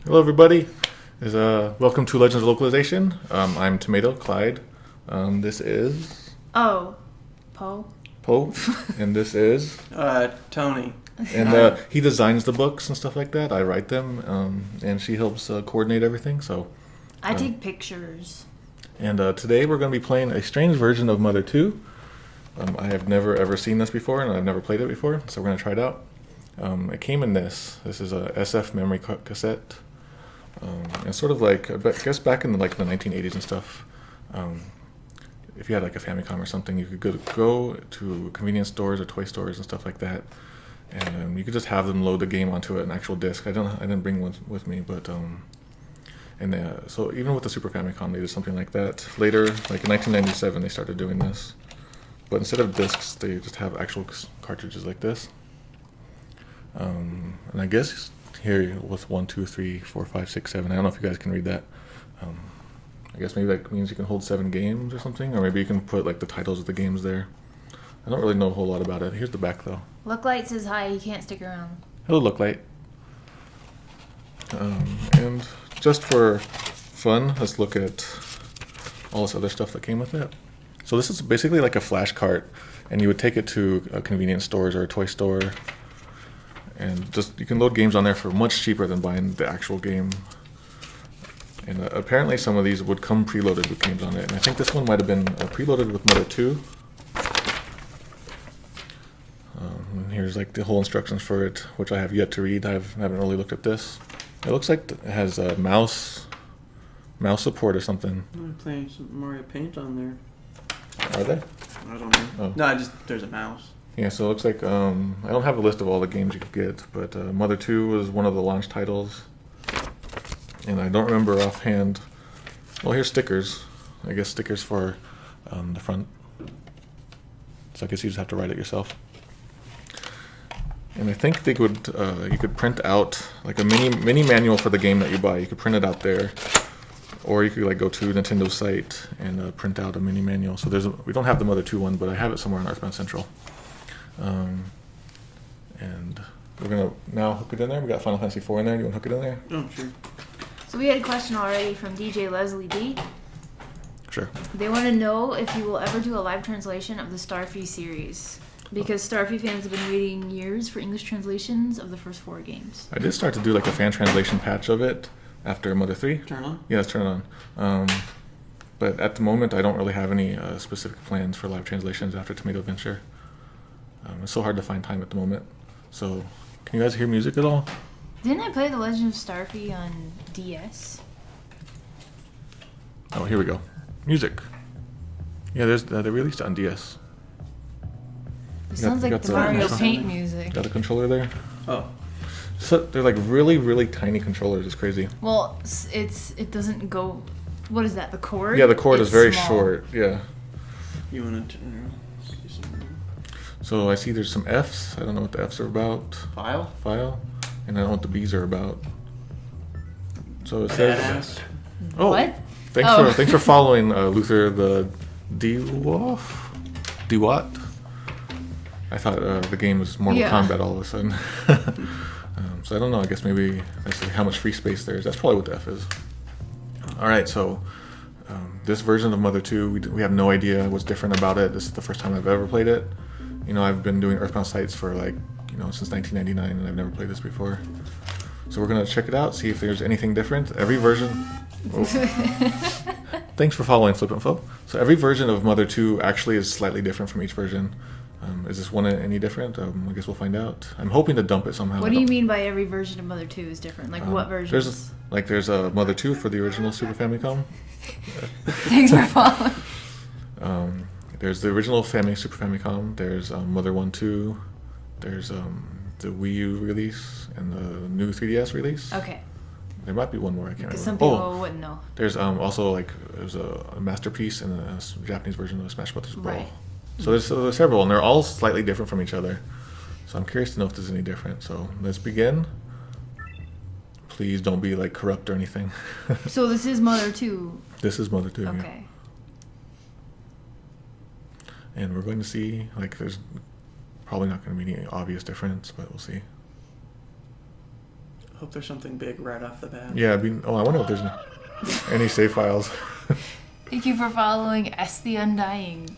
Hello, everybody. Welcome to Legends of Localization. I'm Tomato Clyde. This is Poe. Poe, and this is Tony. And he designs the books and stuff like that. I write them, and she helps coordinate everything. So I take pictures. And today we're going to be playing a strange version of Mother 2. I have never ever seen this before, and I've never played it before, so we're going to try it out. It came in this. This is a SF memory cassette. It's sort of like, I guess back in the 1980s and stuff, if you had like a Famicom or something, you could go to convenience stores or toy stores and stuff like that, and you could just have them load the game onto an actual disc. I didn't bring one with me, but so even with the Super Famicom, they did something like that. Later, like in 1997, they started doing this, but instead of discs, they just have actual cartridges like this. And I guess here with 1, 2, 3, 4, 5, 6, 7. I don't know if you guys can read that. I guess maybe that means you can hold 7 games or something, or maybe you can put like the titles of the games there. I don't really know a whole lot about it. Here's the back though. Looklight says hi. He can't stick around. Hello, Looklight. And just for fun, let's look at all this other stuff that came with it. So this is basically like a flash cart, and you would take it to convenience stores or a toy store. And just you can load games on there for much cheaper than buying the actual game. And apparently some of these would come preloaded with games on it. And I think this one might have been preloaded with Mother 2. And here's like the whole instructions for it, which I have yet to read. I haven't really looked at this. It looks like it has a mouse support or something. I'm playing some Mario Paint on there. Are they? I don't know. Oh. No, there's a mouse. Yeah, so it looks like, I don't have a list of all the games you could get, but Mother 2 was one of the launch titles. And I don't remember offhand. Well, here's stickers. I guess stickers for the front. So I guess you just have to write it yourself. And I think they could, you could print out like a mini manual for the game that you buy. You could print it out there. Or you could like go to Nintendo's site and print out a mini manual. So we don't have the Mother 2 one, but I have it somewhere on Earthbound Central. And we're going to now hook it in there. We got Final Fantasy 4 in there. Do you want to hook it in there? Oh, sure. So we had a question already from DJ Leslie D. Sure. They want to know if you will ever do a live translation of the Starfy series. Because Starfy fans have been waiting years for English translations of the first 4 games. I did start to do like a fan translation patch of it after Mother 3. Turn on? Yeah, let's turn it on. But at the moment, I don't really have any specific plans for live translations after Tomato Venture. It's so hard to find time at the moment. So, can you guys hear music at all? Didn't I play The Legend of Starfy on DS? Oh, here we go. Music. Yeah, they released it on DS. It sounds like the Mario Paint music. Got a controller there? Oh. So they're like really, really tiny controllers. It's crazy. Well, it doesn't go... What is that, the cord? Yeah, the cord is very small. short. Yeah. You want to turn see some So I see there's some Fs. I don't know what the Fs are about. file? And I don't know what the Bs are about. So it says... Badass. Oh, What? Thanks for following Luther the DWAT. I thought the game was Mortal Kombat all of a sudden. So I don't know. I guess maybe that's how much free space there is. That's probably what the F is. All right. So this version of Mother 2, we have no idea what's different about it. This is the first time I've ever played it. I've been doing Earthbound sites for since 1999, and I've never played this before. So we're gonna check it out, see if there's anything different. Every version. Oh. Thanks for following Flip and Flip. So every version of Mother 2 actually is slightly different from each version. Is this one any different? I guess we'll find out. I'm hoping to dump it somehow. What do you mean by every version of Mother 2 is different? Like what version? There's a Mother 2 for the original Super Famicom. Thanks for following. There's the original Super Famicom. There's Mother 1, 2. There's the Wii U release and the new 3DS release. Okay. There might be one more. I can't remember. Some people wouldn't know. There's also there's a masterpiece and a Japanese version of Smash Brothers Brawl. Right. So there's several, and they're all slightly different from each other. So I'm curious to know if there's any different. So let's begin. Please don't be like corrupt or anything. So this is Mother 2. This is Mother 2. Okay. Yeah. And we're going to see, there's probably not going to be any obvious difference, but we'll see. Hope there's something big right off the bat. Yeah, I wonder if there's any save files. Thank you for following S the Undying.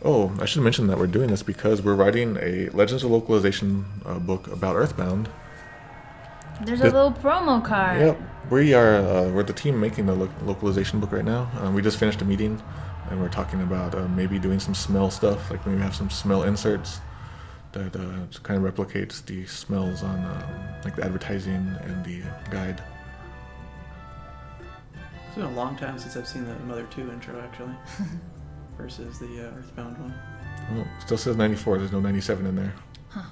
Oh, I should mention that we're doing this because we're writing a Legends of Localization book about Earthbound. There's a little promo card. Yep, we're the team making the localization book right now. We just finished a meeting, and we're talking about maybe doing some smell stuff, like maybe have some smell inserts that kind of replicates the smells on like the advertising and the guide. It's been a long time since I've seen the Mother 2 intro, actually, versus the Earthbound one. Well, it still says 94. There's no 97 in there. Huh.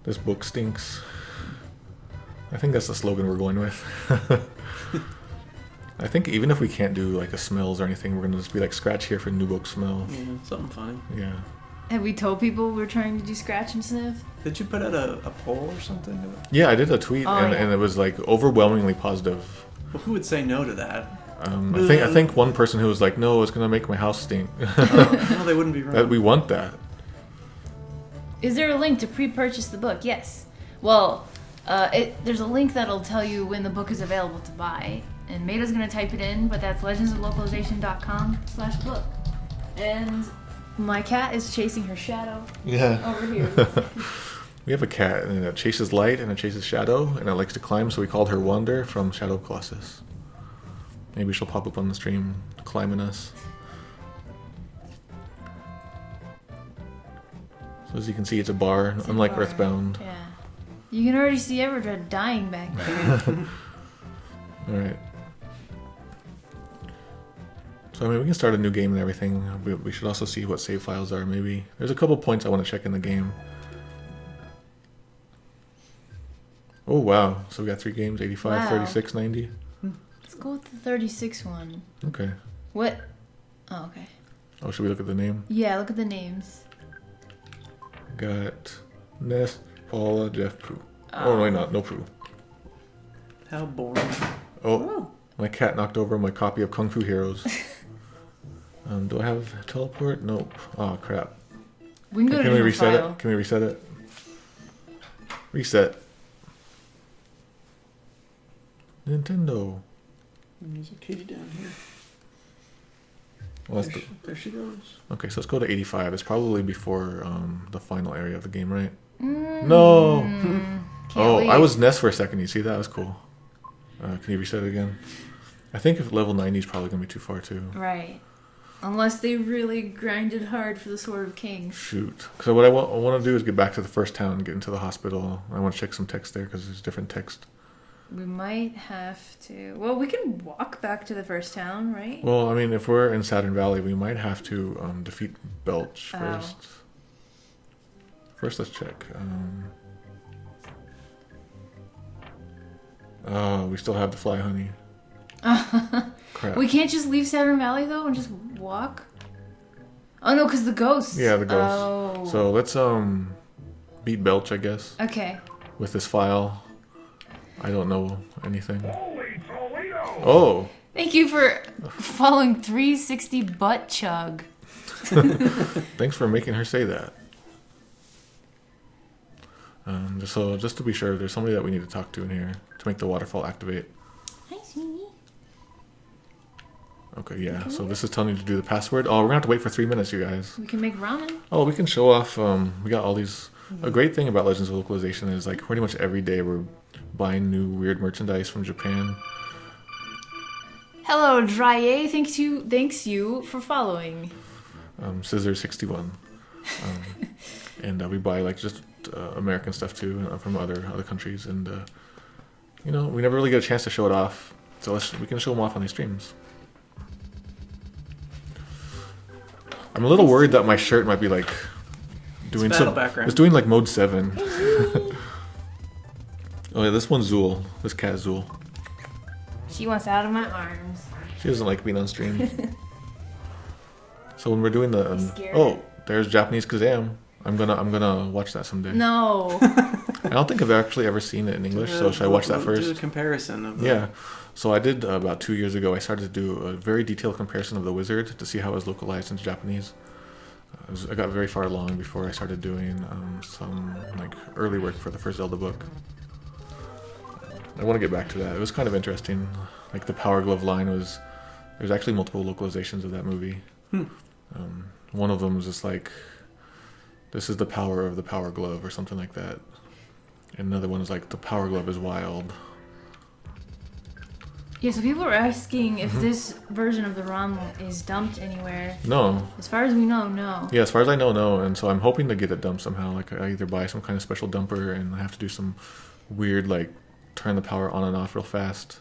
This book stinks. I think that's the slogan we're going with. I think even if we can't do like a smells or anything, we're gonna just be like scratch here for new book smell. Yeah, something funny. Yeah. Have we told people we're trying to do scratch and sniff? Did you put out a poll or something? Yeah, I did a tweet yeah. and it was like overwhelmingly positive. Well, who would say no to that? I think one person who was like, no, it's gonna make my house stink. No, they wouldn't be wrong. That we want that. Is there a link to pre-purchase the book? Yes. Well, there's a link that'll tell you when the book is available to buy. And Maida's going to type it in, but that's legendsoflocalization.com/book. And my cat is chasing her shadow over here. We have a cat, and it chases light and it chases shadow, and it likes to climb, so we called her Wander from Shadow of Colossus. Maybe she'll pop up on the stream climbing us. So as you can see, it's a bar, unlike Earthbound. Yeah. You can already see Everdred dying back there. Alright. So, I mean, we can start a new game and everything. We should also see what save files are, maybe. There's a couple points I want to check in the game. Oh, wow. So we got 3 games, 85, Wow. 36, 90. Let's go with the 36 one. Okay. What? Oh, okay. Oh, should we look at the name? Yeah, look at the names. Got Ness, Paula, Jeff, Prue. Oh, no, not. No Prue. How boring. Oh, my cat knocked over my copy of Kung Fu Heroes. Do I have teleport? Nope. Oh, crap. We can go to Can we a reset file. it? Can we reset it? Reset. Nintendo. There's a kitty down here. Well, There she goes. okay, so let's go to 85. It's probably before the final area of the game, right? Mm. No! Can't wait. I was Ness for a second. You see that? That was cool. Can you reset it again? I think if level 90 is probably going to be too far, too. Right. Unless they really grinded hard for the Sword of Kings. Shoot. So what I want to do is get back to the first town and get into the hospital. I want to check some text there because there's different text. We might have to... Well, we can walk back to the first town, right? Well, I mean, if we're in Saturn Valley, we might have to defeat Belch first. First, let's check. We still have the fly honey. Crap. We can't just leave Saturn Valley, though, and just walk? Oh, no, because the ghosts. Yeah, the ghosts. Oh. So let's beat Belch, I guess, Okay. with this file. I don't know anything. Oh! Thank you for following 360 Butt Chug. Thanks for making her say that. Just to be sure, there's somebody that we need to talk to in here to make the waterfall activate. Hi, sweetie. Okay, yeah. So this is telling you to do the password. Oh, we're gonna have to wait for 3 minutes, you guys. We can make ramen. Oh, we can show off. We got all these. A great thing about Legends of Localization is like pretty much every day we're buying new weird merchandise from Japan. Hello, Drye. Thanks you for following. Scissor61. And we buy like just American stuff too from other countries, and we never really get a chance to show it off, so we can show them off on these streams. I'm a little worried that my shirt might be like doing some background. It's doing like mode 7. Oh yeah, this one's Zool. This cat Zool. She wants out of my arms. She doesn't like being on stream. So when we're doing the scared. there's Japanese Kazam. I'm gonna watch that someday. No. I don't think I've actually ever seen it in English, so should I watch that Do first? a comparison of Yeah. So I did about 2 years ago. I started to do a very detailed comparison of the Wizard to see how it was localized into Japanese. I got very far along before I started doing some like early work for the first Zelda book. I want to get back to that. It was kind of interesting. Like the Power Glove line there's actually multiple localizations of that movie. One of them is just like, this is the power of the Power Glove or something like that. And another one is like, the Power Glove is wild. Yeah, so people are asking if this version of the ROM is dumped anywhere. No. As far as we know, no. Yeah, as far as I know, no. And so I'm hoping to get it dumped somehow. Like I either buy some kind of special dumper and I have to do some weird, like, turn the power on and off real fast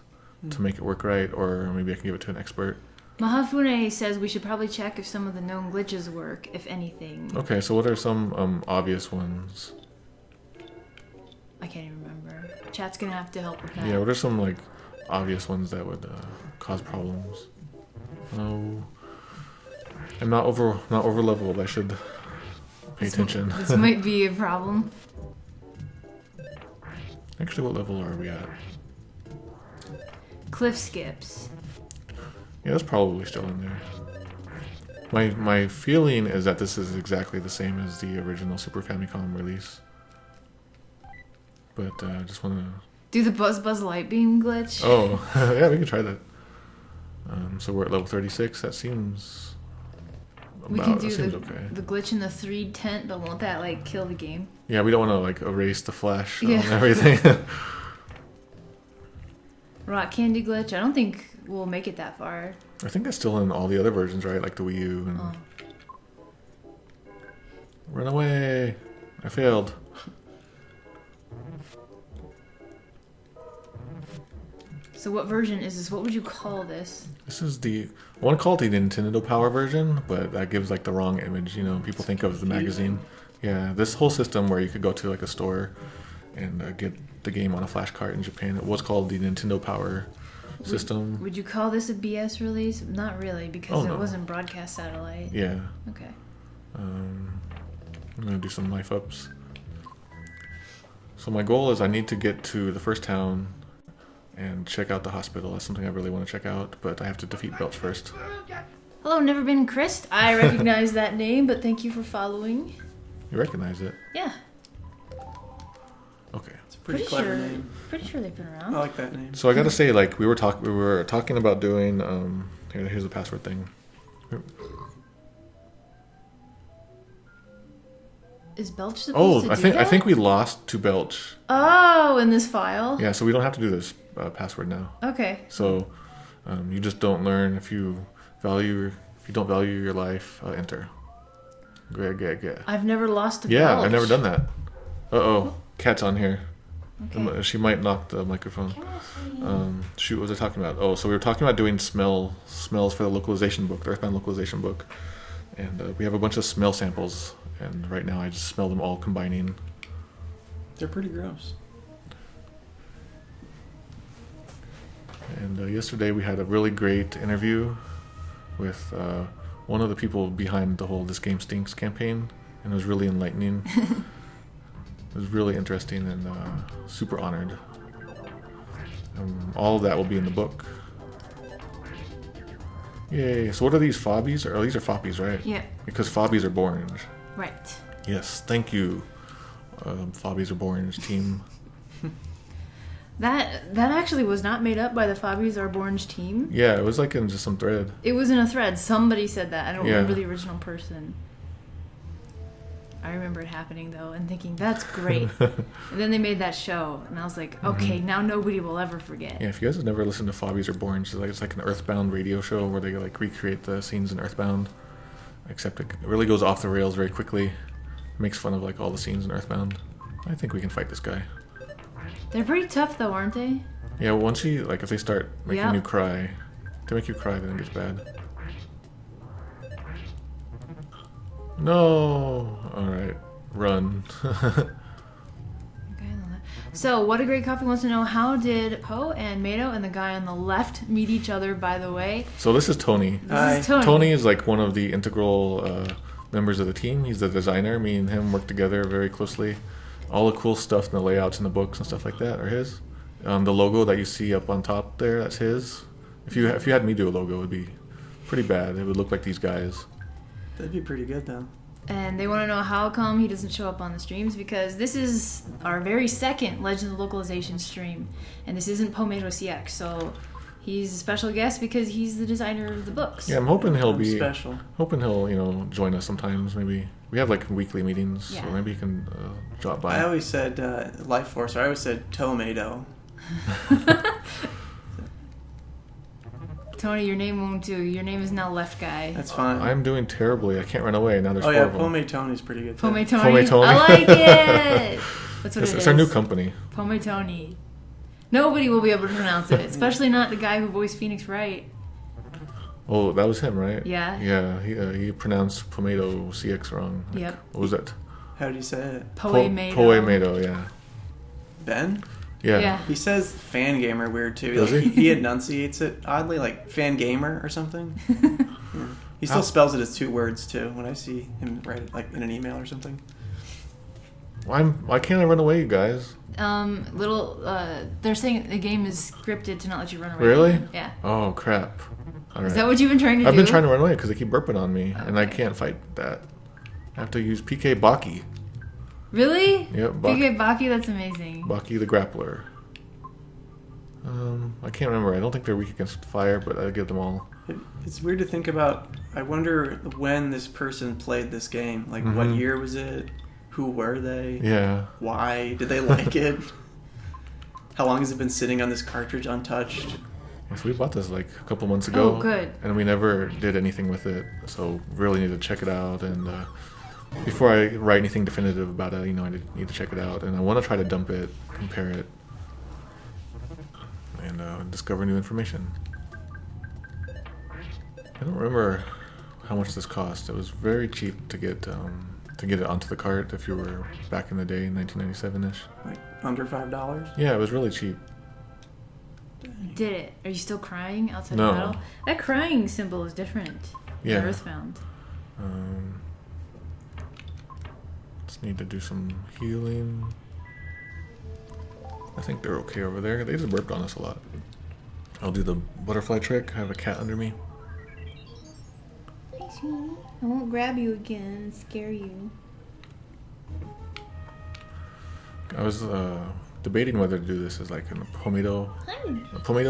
to make it work right, or maybe I can give it to an expert. Mahafune says we should probably check if some of the known glitches work, if anything. Okay, so what are some obvious ones? I can't even remember. Chat's gonna have to help with that. Yeah, what are some, like, obvious ones that would cause problems? Oh, I'm not over leveled. I should pay attention. This might be a problem. Actually, what level are we at? Cliff skips. Yeah, that's probably still in there. My feeling is that this is exactly the same as the original Super Famicom release. But I just want to... Do the Buzz light beam glitch? Oh, yeah, we can try that. So we're at level 36. That seems... We can do okay. the glitch in the 3 tent, but won't that, like, kill the game? Yeah, we don't want to, like, erase the flash and everything. Rock candy glitch? I don't think we'll make it that far. I think that's still in all the other versions, right? Like the Wii U and... Run away! I failed. So what version is this? What would you call this? This is I want to call it the Nintendo Power version, but that gives like the wrong image. You know, people think of the magazine. Yeah, this whole system where you could go to like a store and get the game on a flash cart in Japan. It was called the Nintendo Power system. Would you call this a BS release? Not really, because no. It wasn't broadcast satellite. Yeah. Okay. I'm gonna do some life ups. So my goal is I need to get to the first town and check out the hospital. That's something I really want to check out, but I have to defeat Belch first. Hello, never been Chris. I recognize that name, but thank you for following. You recognize it? Yeah. Okay. It's a pretty clever name. Pretty sure they've been around. I like that name. So I gotta say, like, we were talking about doing here's the password thing. Is Belch supposed to do that? I think we lost to Belch. Oh, in this file? Yeah, so we don't have to do this password now. Okay. So you just don't learn if you don't value your life, enter. Get. I've never lost to Yeah, Belch. I've never done that. Uh-oh, Cat's on here. Okay. She might knock the microphone. Shoot, what was I talking about? Oh, so we were talking about doing smells for the localization book, the Earthbound localization book. And we have a bunch of smell samples, and right now I just smell them all combining. They're pretty gross. And yesterday we had a really great interview with one of the people behind the whole This Game Stinks campaign, and it was really enlightening. It was really interesting and super honored. All of that will be in the book. Yay. So what are these fobbies? These are foppies, right? Yeah. Because fobbies are Borange. Right. Yes, thank you, Fobbies are Borange team. That actually was not made up by the Fobbies Are Born's team. Yeah, it was like in just some thread. It was in a thread. Somebody said that. I don't Yeah. remember the original person. I remember it happening, though, and thinking, that's great. And then they made that show, and I was like, okay, now nobody will ever forget. Yeah, if you guys have never listened to Fobbies or Borange, it's like an Earthbound radio show where they like recreate the scenes in Earthbound, except it really goes off the rails very quickly. It makes fun of like all the scenes in Earthbound. I think we can fight this guy. They're pretty tough, though, aren't they? Yeah, once if they start making Yep. you cry, to make you cry, then it gets bad. No! Alright, run. So, What a Great Coffee wants to know, how did Poe and Mato and the guy on the left meet each other, by the way? So this is Tony. This is Tony. Tony is like one of the integral members of the team. He's the designer. Me and him work together very closely. All the cool stuff and the layouts and the books and stuff like that are his. The logo that you see up on top there, that's his. If you had me do a logo, it would be pretty bad. It would look like these guys. That'd be pretty good, though. And they want to know how come he doesn't show up on the streams, because this is our very second Legends of Localization stream, and this isn't Pomato CX, so he's a special guest because he's the designer of the books. Yeah, I'm hoping he'll be special. Hoping he'll join us sometimes. Maybe we have like weekly meetings, Yeah. so maybe he can drop by. I always said Life Force, or I always said Tomato. Tony, your name won't do. Your name is now Left Guy. That's fine. I'm doing terribly. I can't run away. Now there's oh four yeah, of them. Pome Tony's pretty good too. Pome Tony. Pome Tony. I like it. That's what It's our new company. Pome Tony. Nobody will be able to pronounce it, especially not the guy who voiced Phoenix Wright. Oh, that was him, right? Yeah. Yeah, he pronounced Pomato CX wrong. Like, Yep. What was that? How do you say it? Poemato. Poemato, yeah. Ben? Yeah. He says fan gamer weird too. Does Like, he? he enunciates it oddly, like fan gamer or something. Yeah. He still spells it as 2 words too. When I see him write it like in an email or something. Why can't I run away, you guys? They're saying the game is scripted to not let you run away. Really? Yeah. Oh, crap. All right. Is that what you've been trying to do? I've been trying to run away because they keep burping on me, and I Okay. can't fight that. I have to use PK Baki. Really? Yep, PK Baki, that's amazing. Baki the Grappler. I can't remember. I don't think they're weak against fire, but I get them all. It's weird to think about. I wonder when this person played this game. Like, what Mhm. year was it? Who were they? Yeah. Why did they like it? How long has it been sitting on this cartridge untouched? So we bought this like a couple months ago. Oh, good. And we never did anything with it, so really need to check it out. And before I write anything definitive about it, I need to check it out. And I want to try to dump it, compare it, and discover new information. I don't remember how much this cost. It was very cheap to get it onto the cart if you were back in the day, 1997-ish. Like under $5? Yeah, it was really cheap. You did it. Are you still crying outside No. the battle? That crying symbol is different. Yeah. In Earthbound. Just need to do some healing. I think they're okay over there. They just burped on us a lot. I'll do the butterfly trick. I have a cat under me. Hey, sweetie. I won't grab you again and scare you. I was debating whether to do this as like a Pomato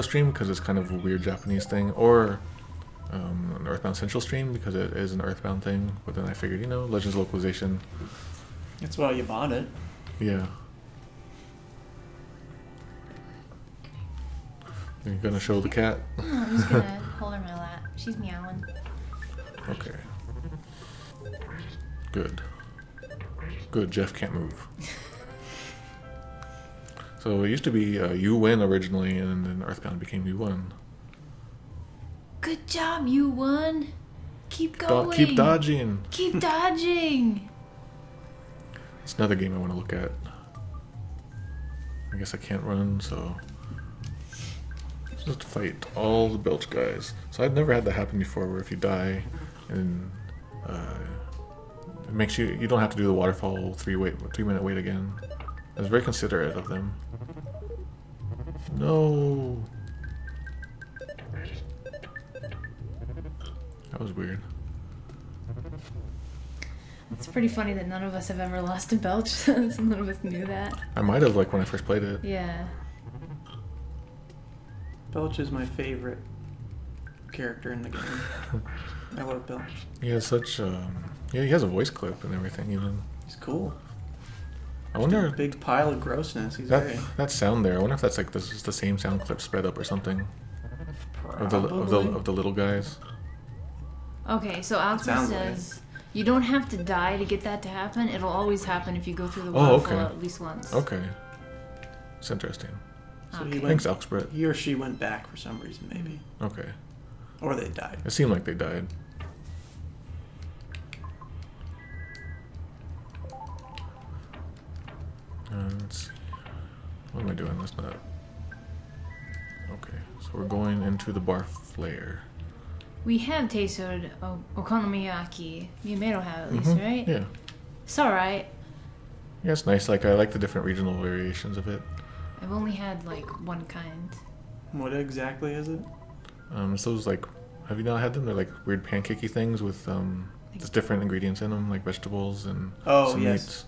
stream because it's kind of a weird Japanese thing, or an Earthbound Central stream because it is an Earthbound thing. But then I figured, Legends Localization. That's why you bought it. Yeah. Are you gonna show the cat? No, I'm just gonna hold her in my lap. She's meowing. Okay. Good. Good, Jeff can't move. So it used to be You Win originally, and then Earthbound became You Won. Good job, you won. Keep going. Keep dodging. Keep dodging. It's another game I want to look at. I guess I can't run, so just fight all the Belch guys. So I've never had that happen before, where if you die, and it makes you don't have to do the waterfall 3-minute wait again. I was very considerate of them. No. That was weird. It's pretty funny that none of us have ever lost a Belch, since none of us knew that. I might have, like, when I first played it. Yeah. Belch is my favorite character in the game. I love Belch. He has such, he has a voice clip and everything, even. He's cool. I wonder, A big pile of grossness. He's very... that sound there, I wonder if that's like this is the same sound clip sped up or something. Of the little guys. Okay, so Alfred Sounds says you don't have to die to get that to happen. It'll always happen if you go through the Oh, waterfall okay. at least once. Okay. It's interesting. So Okay. he Thanks, went, Alxbrit. he or she went back for some reason, maybe. Okay. Or they died. It seemed like they died. Let's see. What am I doing? That's not... Okay, so we're going into the barf layer. We have tasted okonomiyaki. You may don't have at least, right? Yeah. It's alright. Yeah, it's nice. Like, I like the different regional variations of it. I've only had like one kind. What exactly is it? It's those, like... Have you not had them? They're like weird pancakey things with there's different ingredients in them, like vegetables and some meats.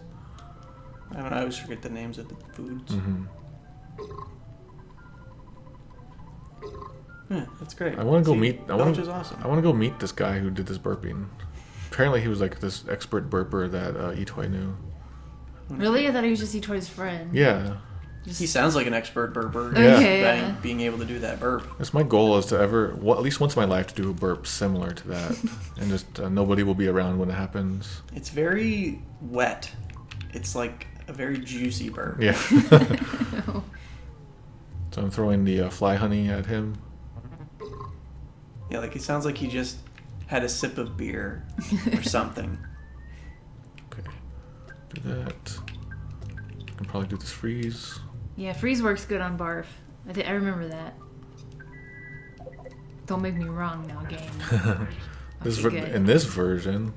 Yes. I always forget the names of the foods. Mm-hmm. Yeah, that's great. I want to go meet. Which is awesome. I want to go meet this guy who did this burping. Apparently, he was like this expert burper that Itoy knew. Really? I thought he was just Itoy's friend. Yeah. He sounds like an expert burper. Yeah. Okay. Being able to do that burp. That's my goal, is to at least once in my life, to do a burp similar to that, and just nobody will be around when it happens. It's very wet. It's like a very juicy burp. Yeah. So I'm throwing the fly honey at him. Yeah, like it sounds like he just had a sip of beer or something. Okay. Do that. I can probably do this freeze. Yeah, freeze works good on barf. I remember that. Don't make me wrong now, game. In this version,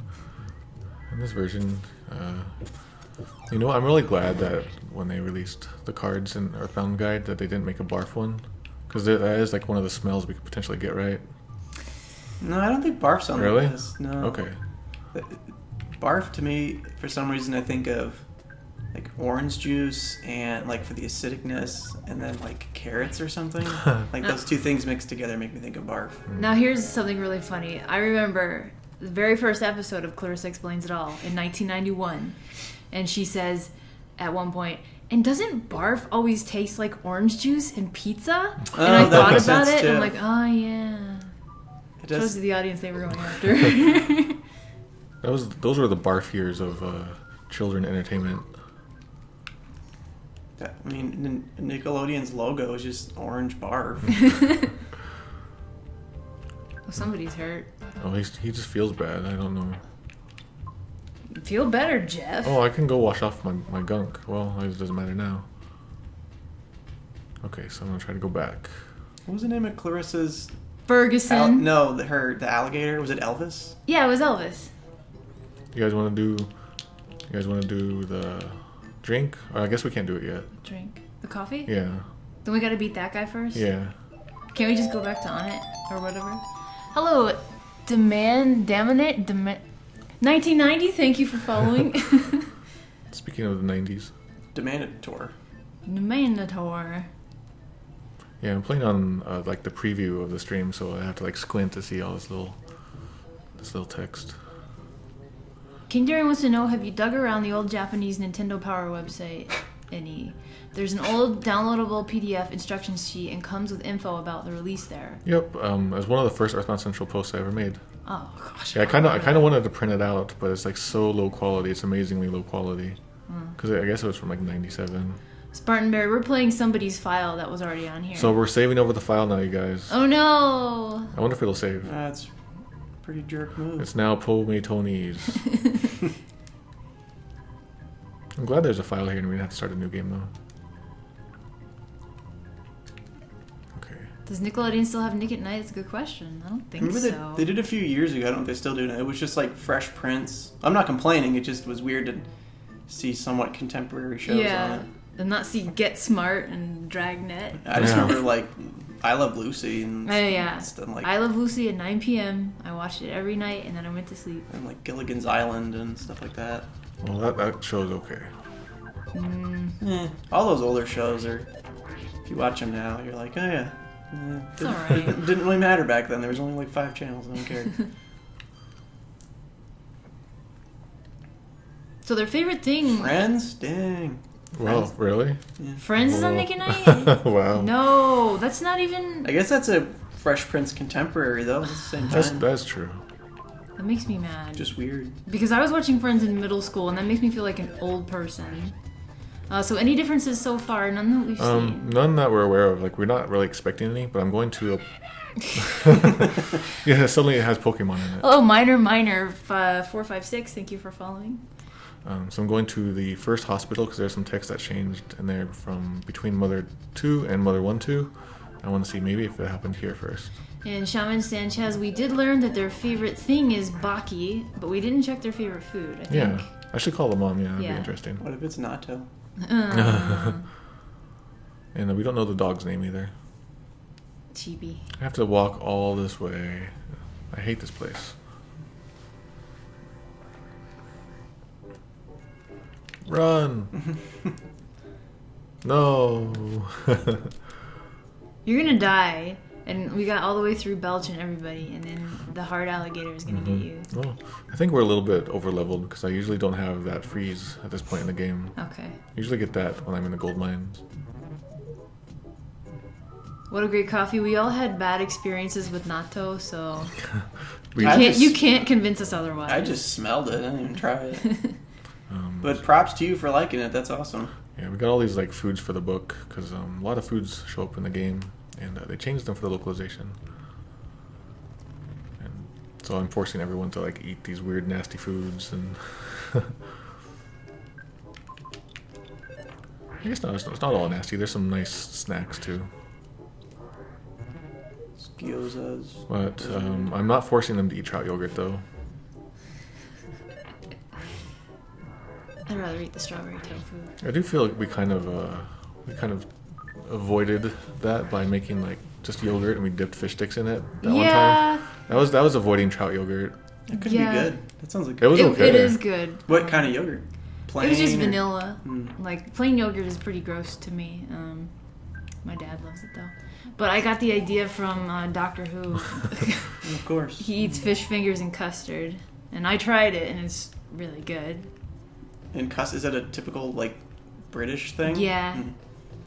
you know, I'm really glad that when they released the cards in Earthbound Guide that they didn't make a barf one, because that is like one of the smells we could potentially get right. No, I don't think barf's on the Really? list. No. Okay. Barf to me, for some reason, I think of like orange juice and like for the acidicness, and then like carrots or something. Like those two things mixed together make me think of barf. Now here's something really funny. I remember the very first episode of Clarissa Explains It All in 1991, and she says at one point, "And doesn't barf always taste like orange juice and pizza?" And I thought about it, and I'm like, oh yeah. It shows the audience they were going after. Those were the barf years of children entertainment. I mean, Nickelodeon's logo is just orange barf. Well, somebody's hurt. Oh, he just feels bad. I don't know. Feel better, Jeff. Oh, I can go wash off my gunk. Well, it doesn't matter now. Okay, so I'm gonna try to go back. What was the name of Clarissa's? Ferguson. The alligator. Was it Elvis? Yeah, it was Elvis. You guys want to do the drink? Or I guess we can't do it yet. Drink the coffee. Yeah. Then we gotta beat that guy first. Yeah. Can't we just go back to On It or whatever? Hello, Daminate 1990. Thank you for following. Speaking of the 90s. Demanator. Demanator. Yeah, I'm playing on like the preview of the stream, so I have to like squint to see all this little text. King Darian wants to know, have you dug around the old Japanese Nintendo Power website any? There's an old downloadable PDF instruction sheet and comes with info about the release there. Yep, it was one of the first Earthbound Central posts I ever made. Oh gosh. Yeah, I kind of wanted to print it out, but it's like so low quality. It's amazingly low quality. Because I guess it was from like 97. Spartanberry, we're playing somebody's file that was already on here. So we're saving over the file now, you guys. Oh no! I wonder if it'll save. That's a pretty jerk move. It's now Pome Tony's. I'm glad there's a file here and we didn't have to start a new game though. Okay. Does Nickelodeon still have Nick at Night? It's a good question. I don't think so. They did a few years ago. I don't know if they still do it. It was just like Fresh Prince. I'm not complaining. It just was weird to see somewhat contemporary shows on it. And not see Get Smart and Dragnet. I just remember like I Love Lucy and stuff like I Love Lucy at 9 p.m. I watched it every night and then I went to sleep. And like Gilligan's Island and stuff like that. Well, that show's okay. All those older shows are, if you watch them now, you're like, oh yeah. It's alright. Didn't really matter back then. There was only like 5 channels. I don't care. So their favorite thing... Friends? Dang. Well, really? Yeah. Friends is on Nick at Night? Wow. No, that's not even... I guess that's a Fresh Prince contemporary, though. At the same time. That's true. That makes me mad. Just weird. Because I was watching Friends in middle school, and that makes me feel like an old person. So any differences so far? None that we've seen? None that we're aware of. Like, we're not really expecting any, but I'm going to... Yeah, suddenly it has Pokemon in it. Hello, Minor 456. Thank you for following. So I'm going to the first hospital because there's some text that changed in there from between Mother 2 and Mother 1-2. I want to see maybe if it happened here first. And Shaman Sanchez, we did learn that their favorite thing is Baki, but we didn't check their favorite food, I think. Yeah, I should call them mom. Yeah, that'd be interesting. What if it's Natto? And we don't know the dog's name either. Chibi. I have to walk all this way. I hate this place. Run! No! You're gonna die. And we got all the way through Belch and everybody, and then the hard alligator is gonna get you. Well, I think we're a little bit over leveled because I usually don't have that freeze at this point in the game. Okay. I usually get that when I'm in the gold mines. What a great coffee. We all had bad experiences with natto, so We- you can't convince us otherwise. I just smelled it. I didn't even try it. But props to you for liking it. That's awesome. Yeah, we got all these like foods for the book because a lot of foods show up in the game, and they changed them for the localization. And so I'm forcing everyone to like eat these weird, nasty foods, and I guess it's not all nasty. There's some nice snacks too. Gyozas. But I'm not forcing them to eat trout yogurt though. I'd rather eat the strawberry tofu. I do feel like we kind of avoided that by making like just yogurt and we dipped fish sticks in it that one time. That was avoiding trout yogurt. It could be good. That sounds like It was okay. It is good. What kind of yogurt? Plain It was just or- vanilla. Like plain yogurt is pretty gross to me. My dad loves it though. But I got the idea from Doctor Who. Of course. He eats fish fingers and custard, and I tried it, and it's really good. And is that a typical like British thing? Yeah.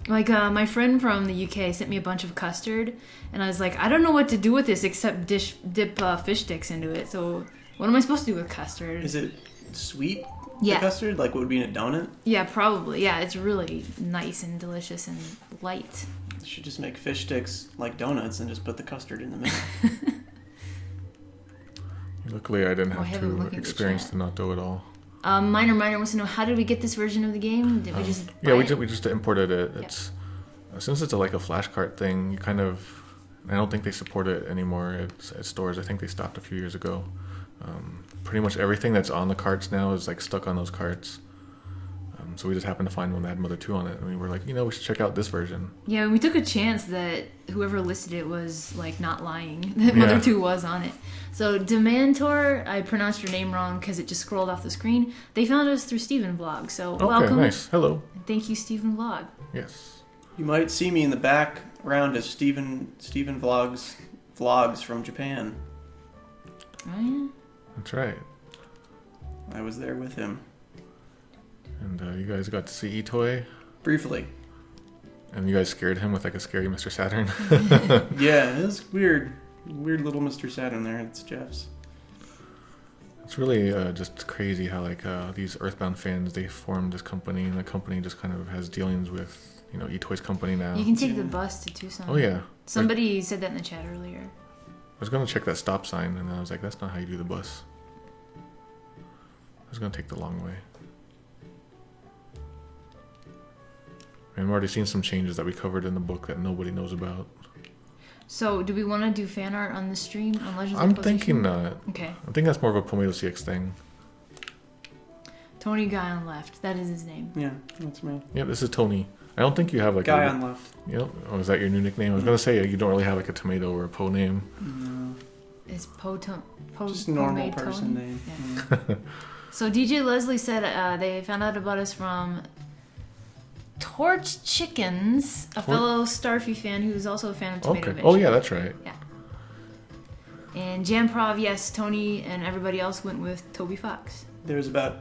Like my friend from the UK sent me a bunch of custard, and I was like, I don't know what to do with this except dip fish sticks into it. So what am I supposed to do with custard? Is it sweet? Yeah. The custard, like what would be in a donut? Yeah, probably. Yeah, it's really nice and delicious and light. You should just make fish sticks like donuts and just put the custard in the middle. Luckily, I didn't Oh, I have haven't to looked at the experience chat. the natto at all. Minor wants to know, how did we get this version of the game? Did we just Yeah, buy it? we just imported it. It's since it's like a flashcard thing. You kind of, I don't think they support it anymore at stores. I think they stopped a few years ago. Pretty much everything that's on the carts now is like stuck on those carts. So we just happened to find one that had Mother 2 on it, and we were like, we should check out this version. Yeah, we took a chance that whoever listed it was like not lying. That Mother 2 was on it. So Demantor, I pronounced your name wrong because it just scrolled off the screen. They found us through Steven Vlog. So Okay, welcome. nice. Hello. Thank you, Steven Vlog. Yes. You might see me in the background as Steven vlogs from Japan. Oh yeah. That's right. I was there with him And you guys got to see Itoy, briefly. and you guys scared him with like a scary Mr. Saturn. Yeah, it was weird little Mr. Saturn there. It's Jeff's. It's really just crazy how like these Earthbound fans, they formed this company, and the company just kind of has dealings with Itoy's company now. You can take the bus to Tucson. Oh yeah. Somebody said that in the chat earlier. I was gonna check that stop sign, and I was like, that's not how you do the bus. I was gonna take the long way. And I've already seen some changes that we covered in the book that nobody knows about. So, do we want to do fan art on the stream on Legends I'm of Localization? thinking not. Okay. I think that's more of a Pomato CX thing. Tony Guy on left. That is his name. Yeah, that's me. Yeah, this is Tony. I don't think you have like Guy a, on left. Yep. Oh, is that your new nickname? I was gonna say you don't really have like a tomato or a Po name. No, Is Po just normal Pomade person Tony? name. Yeah. Yeah. So DJ Leslie said they found out about us from Torch Chickens, a fellow Starfy fan who's also a fan of Tomato Okay. Vision. Oh yeah, that's right. And Jamprov, yes, Tony and everybody else went with Toby Fox. There was about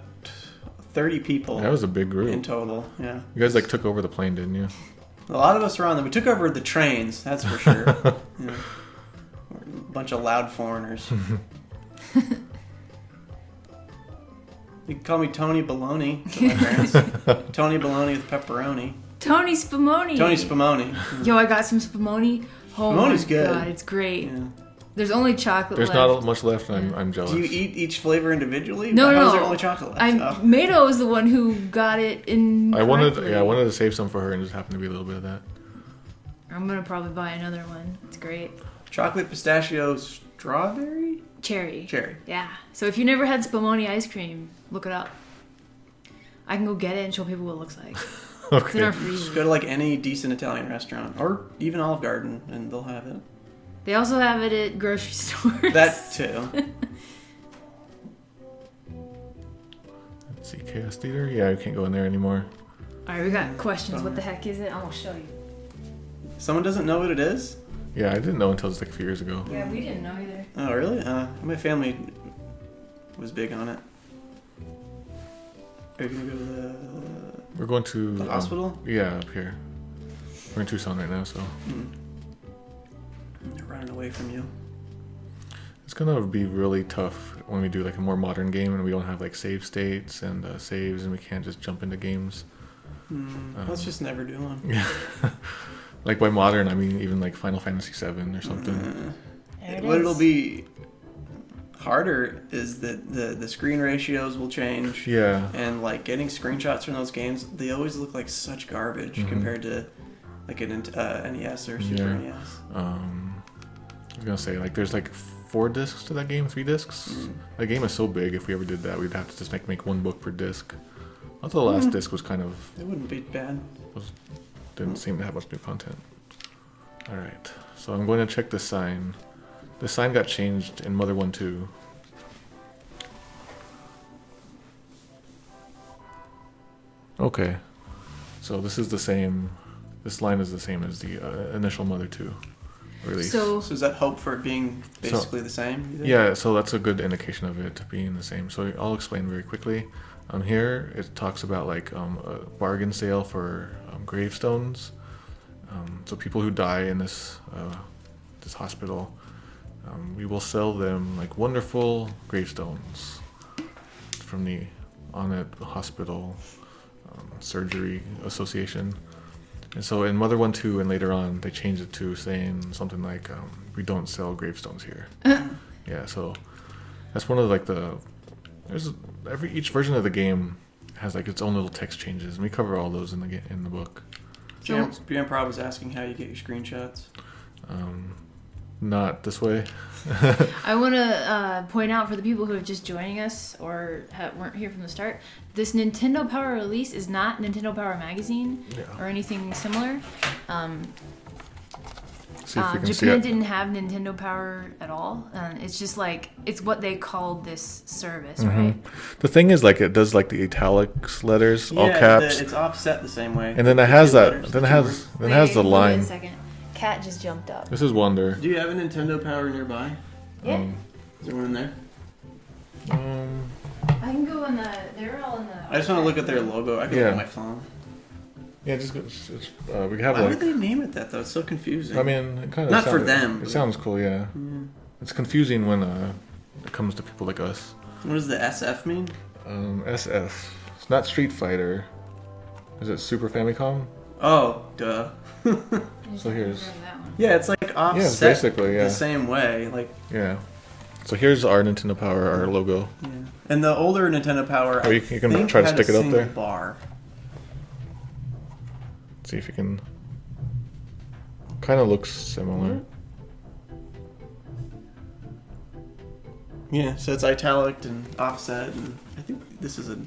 30 people That was a big in group. total. Yeah, You guys like took over the plane, didn't you? a lot of us were on there. We took over the trains, that's for sure. Yeah. We're a bunch of loud foreigners. You can call me Tony Baloney to my parents. Tony Baloney with pepperoni. Tony Spumoni. Tony Spumoni. Yo, I got some Spumoni. Oh Spumoni's my good. God, it's great. Yeah. There's only chocolate There's left. not much left, and I'm jealous. Do you eat each flavor individually? No, How no. is there only chocolate left? Oh. Mado was the one who got it in. I wanted to save some for her, and just happened to be a little bit of that. I'm gonna probably buy another one. It's great. Chocolate pistachio strawberry? Cherry. Yeah. So if you never had Spumoni ice cream, look it up. I can go get it and show people what it looks like. It's in our Okay. Just freezer. go to like any decent Italian restaurant or even Olive Garden and they'll have it. They also have it at grocery stores. That too. Let's see, KS Theater? Yeah, you can't go in there anymore. Alright, we got questions. What the heck is it? I'm gonna show you. Someone doesn't know what it is? Yeah, I didn't know until just like a few years ago. Yeah, we didn't know either. Oh, really? My family was big on it. Are you gonna go to We're going to the hospital? Yeah, up here. We're in Tucson right now, so They're running away from you. it's gonna be really tough when we do like a more modern game and we don't have like save states and saves and we can't just jump into games. Let's just never do one. Yeah. Like by modern, I mean even like Final Fantasy VII or something. What it'll be harder is that the screen ratios will change. Yeah. And like getting screenshots from those games, they always look like such garbage compared to like an NES or Super NES. I was gonna say like there's like 4 discs to that game, 3 discs. The game is so big. If we ever did that, we'd have to just make 1 book per disc. I thought the last disc was kind of. It wouldn't be bad. Didn't seem to have much new content. All right, so I'm going to check the sign. The sign got changed in Mother 1 2. Okay, so this is the same. This line is the same as the initial Mother 2 release. So is that hope for it being basically the same? You think? Yeah, so that's a good indication of it being the same. So I'll explain very quickly. Here it talks about like a bargain sale for gravestones. So people who die in this hospital, we will sell them like wonderful gravestones from the On-It Hospital Surgery Association. And so in Mother 1 2 and later on, they changed it to saying something like, we don't sell gravestones here. Yeah, so that's one of like each version of the game has like its own little text changes, and we cover all those in the book. BM Pro was asking how you get your screenshots. Not this way. I want to point out for the people who are just joining us or weren't here from the start, this Nintendo Power release is not Nintendo Power Magazine or anything similar. Japan didn't have Nintendo Power at all. It's just like, it's what they called this service, right? The thing is, like, it does like the italics letters, all caps. It's offset the same way. And then it has that. Then it has the line. Wait a second. Cat just jumped up. This is Wonder. Do you have a Nintendo Power nearby? Yeah. Is there one in there? I can go in the. They're all in the. I just want to look at their logo. I can look at my phone. Yeah, we have. Why would they name it that though? It's so confusing. I mean, it kind of not for them. It sounds cool, yeah. It's confusing when it comes to people like us. What does the SF mean? SF. It's not Street Fighter. Is it Super Famicom? Oh, duh. So here's. Yeah, it's like offset. Yeah, it's basically the same way. Like. Yeah. So here's our Nintendo Power, our logo. Yeah. And the older Nintendo Power, you can try to stick it up there. Bar. See if you can. Kind of looks similar. Yeah, so it's italic and offset, and I think this is a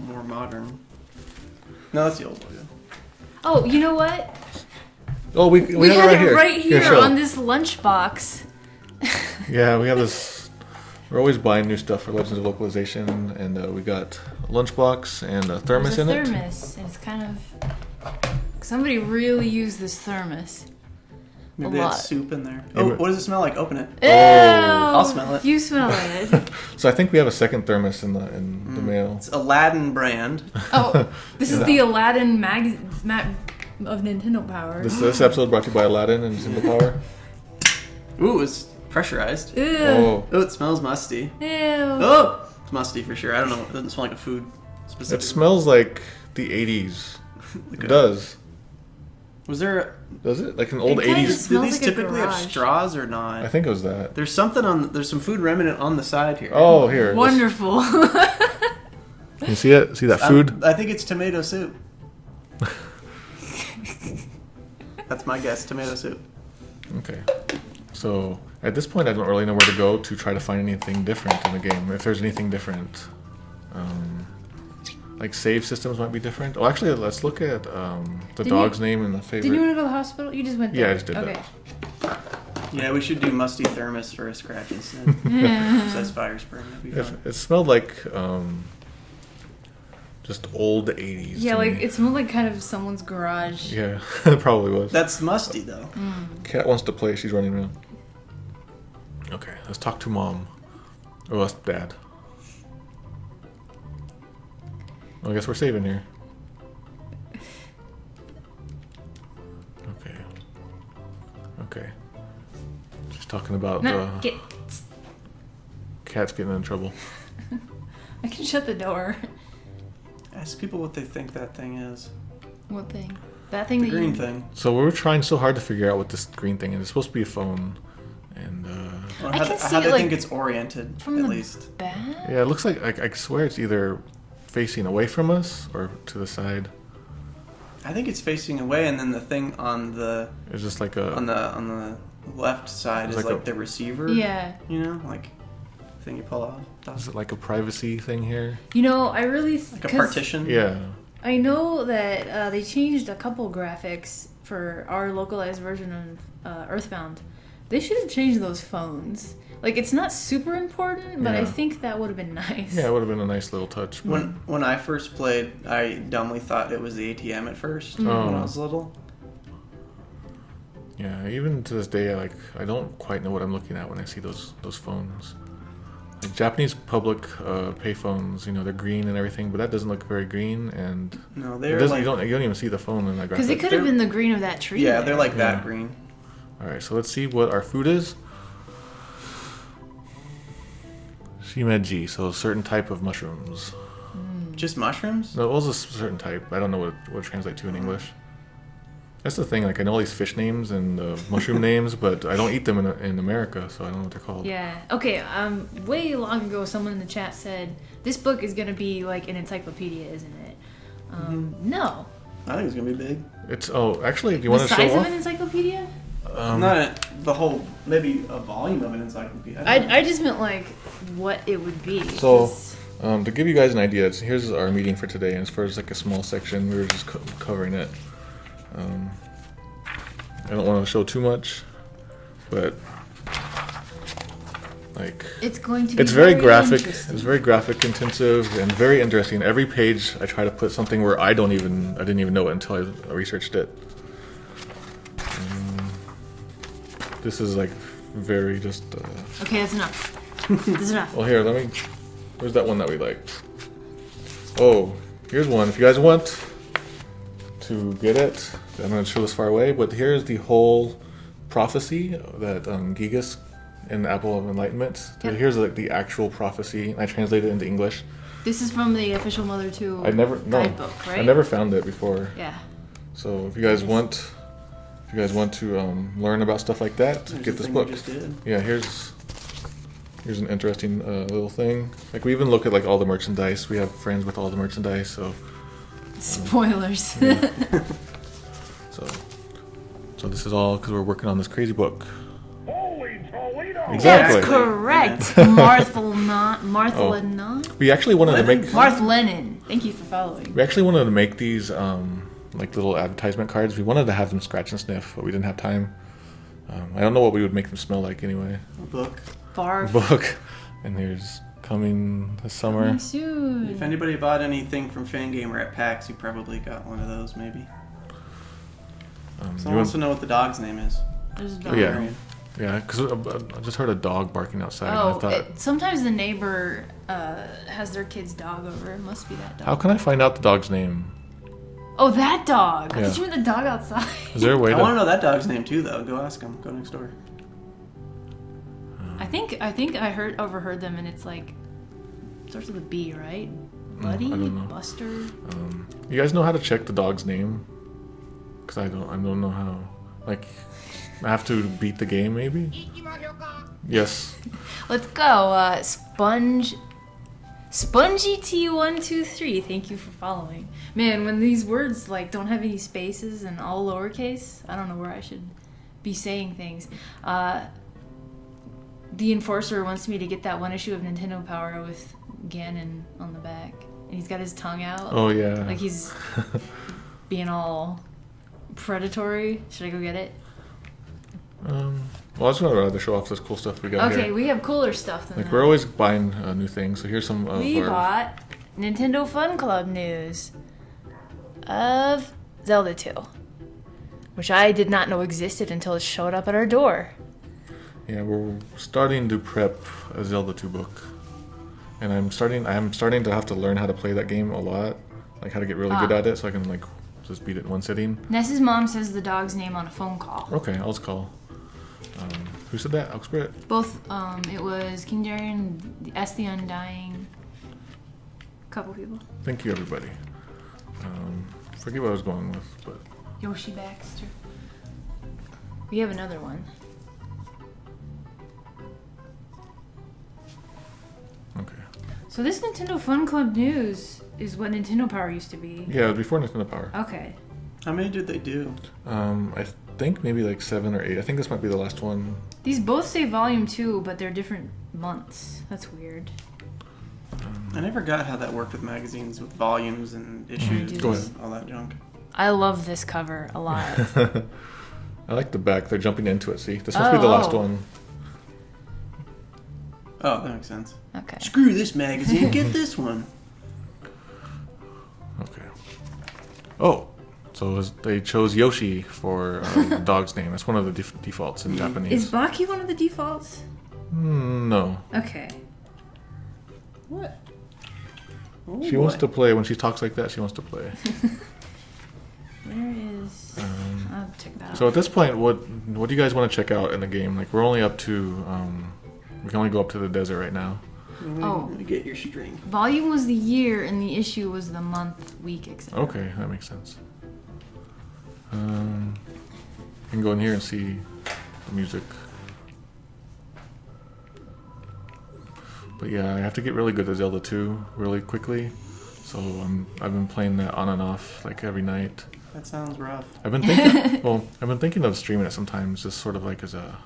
more modern. No, that's the old logo. Oh, you know what? Oh, we have it right here on this lunchbox. Yeah, we have this. We're always buying new stuff for Legends of Localization, and we got a lunchbox and a thermos in it. Thermos, and it's kind of. Somebody really used this thermos. Maybe they had soup in there. Yeah, what does it smell like? Open it. Ew, I'll smell it. You smell it. So I think we have a second thermos in the mail. It's Aladdin brand. Oh, this is the Aladdin of Nintendo Power. This episode brought to you by Aladdin and Nintendo Power. Ooh, it's pressurized. Ew. Oh, it smells musty. Ew. Oh, it's musty for sure. I don't know. It doesn't smell like a food specific. It smells like the 80s. It does. Was there? Does it? Like an old It kinda 80s? Do these like a typically have garage. straws or not? I think it was that. There's something there's some food remnant on the side here. Oh, here. Wonderful. Can you see it? See that food? I think it's tomato soup. That's my guess. Tomato soup. Okay. So at this point, I don't really know where to go to try to find anything different in the game. If there's anything different, like save systems might be different. Oh, actually, let's look at the dog's name and the favorite. Did you want to go to the hospital? You just went there. Yeah, I just did that. Yeah, we should do musty thermos for a scratch instead. It says fire spring. That'd be fun. It smelled like just old 80s. Yeah, to like me. it smelled like kind of someone's garage. Yeah, it probably was. That's musty though. Cat wants to play. She's running around. Okay, let's talk to Mom. Oh, that's Dad. Well, I guess we're saving here. Okay. Okay. She's talking about Cat's getting in trouble. I can shut the door. Ask people what they think that thing is. What thing? That thing The that green you... thing. So we were trying so hard to figure out what this green thing is. It's supposed to be a phone, and Or I how, can see how it, they like, think it's oriented, from at the least. back? yeah, it looks like I swear it's either facing away from us or to the side. I think it's facing away, and then the thing on the It's just like a on the left side It's is like like a- the receiver. Yeah. You know, like thing you pull off. is it like a privacy thing here? You know, I really... Like a partition. Yeah. I know that they changed a couple graphics for our localized version of Earthbound. They should have changed those phones. Like, it's not super important, but I Yeah. think that would have been nice. Yeah, it would have been a nice little touch. When I first played, I dumbly thought it was the ATM at first when I was little. Yeah, even to this day, I don't quite know what I'm looking at when I see those phones. Like Japanese public payphones, they're green and everything, but that doesn't look very green, and No, it they're doesn't. like You don't even see the phone in that graphic. Because it could have been the green of that tree. yeah, there. they're like Yeah. that green. All right, so let's see what our food is. Shimeji, so a certain type of mushrooms. Just mushrooms? No, it was a certain type. I don't know what it translates to in English. That's the thing. Like I know all these fish names and mushroom names, but I don't eat them in America, so I don't know what they're called. Yeah. Okay. Way long ago, someone in the chat said this book is gonna be like an encyclopedia, isn't it? No. I think it's gonna be big. It's actually, do you The want to size show of off? an encyclopedia? Not the whole, maybe a volume of an encyclopedia. I just meant like what it would be. So, 'cause- to give you guys an idea, here's our meeting for today, and as far as like a small section, we were just covering it. I don't want to show too much, but like it's going to be it's very graphic. interesting. It's very graphic intensive and very interesting. Every page, I try to put something where I didn't even know it until I researched it. This is like very just. Okay, that's enough. That's enough. Well, here, where's that one that we liked? Oh, here's one. If you guys want to get it, I'm going to show this far away, but here's the whole prophecy that Gigas in the Apple of Enlightenment. Yep. Here's like the actual prophecy. I translated it into English. This is from the official Mother 2 guidebook, right? I never found it before. Yeah. So if you guys want to learn about stuff like that, There's get the this thing book. we just did. Yeah, here's an interesting little thing. Like we even look at like all the merchandise. We have friends with all the merchandise, so Spoilers. so this is all because we're working on this crazy book. Holy Toledo! Exactly. That's correct. Martha Lenon? We actually wanted to make. Martha Lennon. Thank you for following. We actually wanted to make these like little advertisement cards. We wanted to have them scratch and sniff, but we didn't have time. I don't know what we would make them smell like anyway. A book. Barf. Book, and here's coming this summer. Coming soon. If anybody bought anything from Fangamer at PAX, you probably got one of those, maybe. Someone wants to know what the dog's name is. There's a Oh, dog. yeah, yeah. Because I just heard a dog barking outside. And Oh, I thought, sometimes the neighbor has their kid's dog over. It must be that dog. how can I find out the dog's name? Oh, that dog. I Yeah. thought you meant the dog outside. Is there a way I want to to? know that dog's name too, though. Go ask him. Go next door. I think I overheard them, and it's like starts with a B, right? Buddy, I don't know. Buster. You guys know how to check the dog's name? Because I don't know how. Like, I have to beat the game, maybe. Yes. Let's go. Spongy T123. Thank you for following. Man, when these words like don't have any spaces and all lowercase, I don't know where I should be saying things. The Enforcer wants me to get that one issue of Nintendo Power with Ganon on the back, and he's got his tongue out. Oh yeah. Like he's being all predatory. Should I go get it? Well, I just want to rather show off this cool stuff we got Okay, here. we have cooler stuff than Like that. we're always buying new things. So here's some of We our. bought Nintendo Fun Club news of Zelda 2, which I did not know existed until it showed up at our door. Yeah, we're starting to prep a Zelda 2 book. And I'm starting to have to learn how to play that game a lot. Like how to get really good at it so I can like just beat it in one sitting. Ness's mom says the dog's name on a phone call. Okay, I'll just call. Who said that? Oxbrit? Both, it was King Jerry and the S the Undying. Couple people. Thank you, everybody. Forget what I was going with, but... Yoshi Baxter. We have another one. Okay. So this Nintendo Fun Club news is what Nintendo Power used to be. Yeah, it was before Nintendo Power. Okay. How many did they do? I think maybe like 7 or 8. I think this might be the last one. These both say Volume 2, but they're different months. That's weird. I never got how that worked with magazines, with volumes and issues, Go ahead. all that junk. I love this cover a lot. I like the back. They're jumping into it. See, this must be the last one. Oh, that makes sense. Okay. Screw this magazine, get this one. Okay. Oh, so they chose Yoshi for the dog's name. That's one of the defaults in Japanese. Is Baki one of the defaults? No. Okay. What? Oh, She wants to play. When she talks like that, she wants to play. Where is... I'll check that out. So at this point, what do you guys want to check out in the game? Like, we're only up to... we can only go up to the desert right now. Let me get your string. Volume was the year, and the issue was the month, week, etc. Okay, that makes sense. You can go in here and see the music. But yeah, I have to get really good at Zelda 2 really quickly. So I've been playing that on and off like every night. That sounds rough. I've been thinking of streaming it sometimes, just sort of like as a,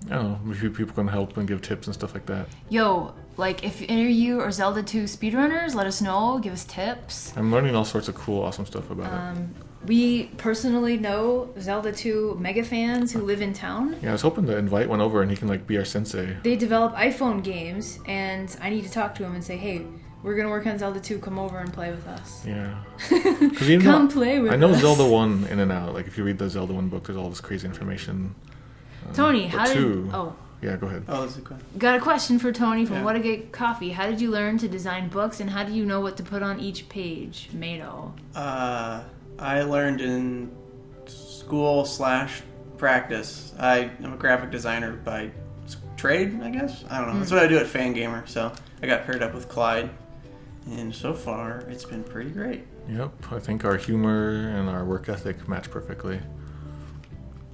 I don't know, maybe people can help and give tips and stuff like that. Yo, like if any of you are Zelda 2 speedrunners, let us know, give us tips. I'm learning all sorts of cool, awesome stuff about it. We personally know Zelda 2 mega fans who live in town. Yeah, I was hoping to invite one over and he can like be our sensei. They develop iPhone games, and I need to talk to him and say, hey, we're going to work on Zelda 2, come over and play with us. Yeah. Come play with us. I know Zelda 1 in and out. Like if you read the Zelda 1 book, there's all this crazy information. Tony, how did... 2, Oh. Yeah, go ahead. Oh, that's a question. Got a question for Tony from Yeah. What a Great Coffee. How did you learn to design books, and how do you know what to put on each page? Mado. I learned in school/practice. I am a graphic designer by trade, I guess. I don't know. That's what I do at Fangamer. So I got paired up with Clyde, and so far it's been pretty great. Yep, I think our humor and our work ethic match perfectly.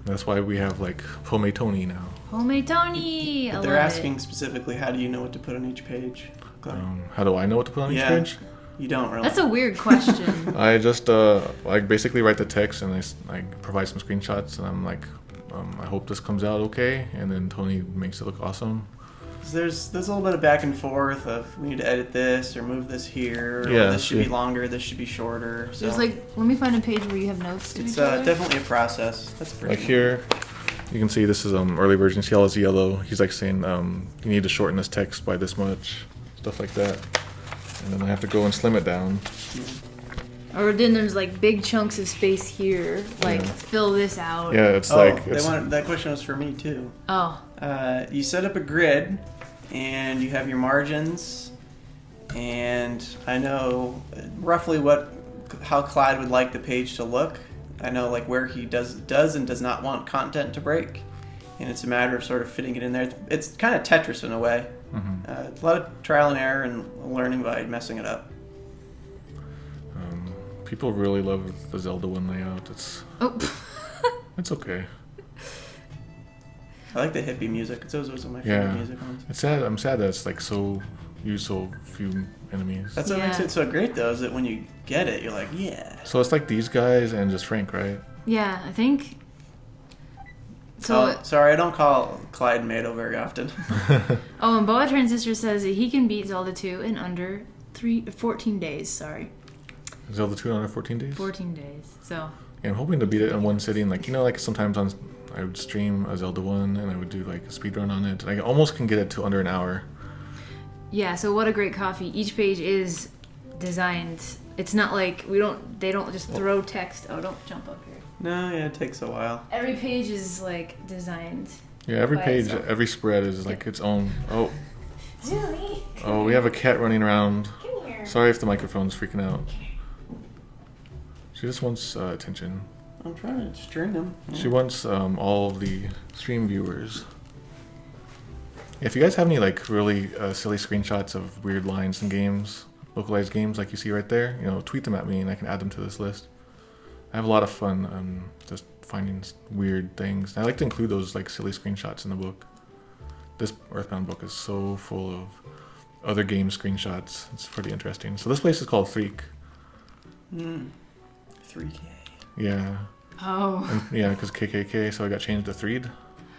That's why we have like Pome Tony now. Homemade Tony! I But they're love asking it. specifically, how do you know what to put on each page? Clyde? How do I know what to put on each page? You don't really. That's a weird question. I just like basically write the text and I provide some screenshots and I'm like, I hope this comes out okay, and then Tony makes it look awesome. So there's a little bit of back and forth of we need to edit this or move this here. Or Yeah, this should be longer. This should be shorter. So There's like, let me find a page where you have notes to it's each other. definitely a process. That's pretty. Like here, you can see this is early version. See how it's yellow? He's like saying you need to shorten this text by this much, stuff like that. And then I have to go and slim it down. Or then there's like big chunks of space here, like Yeah. fill this out. Yeah, it's Oh, like that question was for me too. Oh, You set up a grid, and you have your margins, and I know roughly how Clyde would like the page to look. I know like where he does and does not want content to break, and it's a matter of sort of fitting it in there. It's kind of Tetris in a way. It's a lot of trial and error and learning by messing it up. people really love the Zelda 1 layout. It's okay. I like the hippie music. It's always one of my Yeah. favorite music ones. It's sad. I'm sad that it's like so few enemies. That's what makes Yeah. it so great, though, is that when you get it, you're like, yeah. So it's like these guys and just Frank, right? yeah, I think. So, Sorry, I don't call Clyde Mado very often. oh, and Boa Transistor says that he can beat Zelda 2 in under 14 days. Sorry, Zelda 2 under 14 days? 14 days. So, Yeah, I'm hoping to beat it in one sitting. Like, like sometimes I would stream a Zelda 1 and I would do like a speed run on it. And I almost can get it to under an hour. Yeah, so What a Great Coffee. Each page is designed. It's not like they don't just throw text. Oh, don't jump up here. No, yeah, it takes a while. Every page is like designed. Yeah, every by page, itself. every spread is like its own. Oh, Zooey, oh, we have a cat running around. come here. Sorry if the microphone's freaking out. She just wants attention. I'm trying to string them. She wants all of the stream viewers. If you guys have any like really silly screenshots of weird lines in games, localized games like you see right there, tweet them at me and I can add them to this list. I have a lot of fun just finding weird things. I like to include those like silly screenshots in the book. This Earthbound book is so full of other game screenshots. It's pretty interesting. So this place is called Freak. 3K. Yeah. Oh. And, yeah, because KKK, so I got changed to Threed.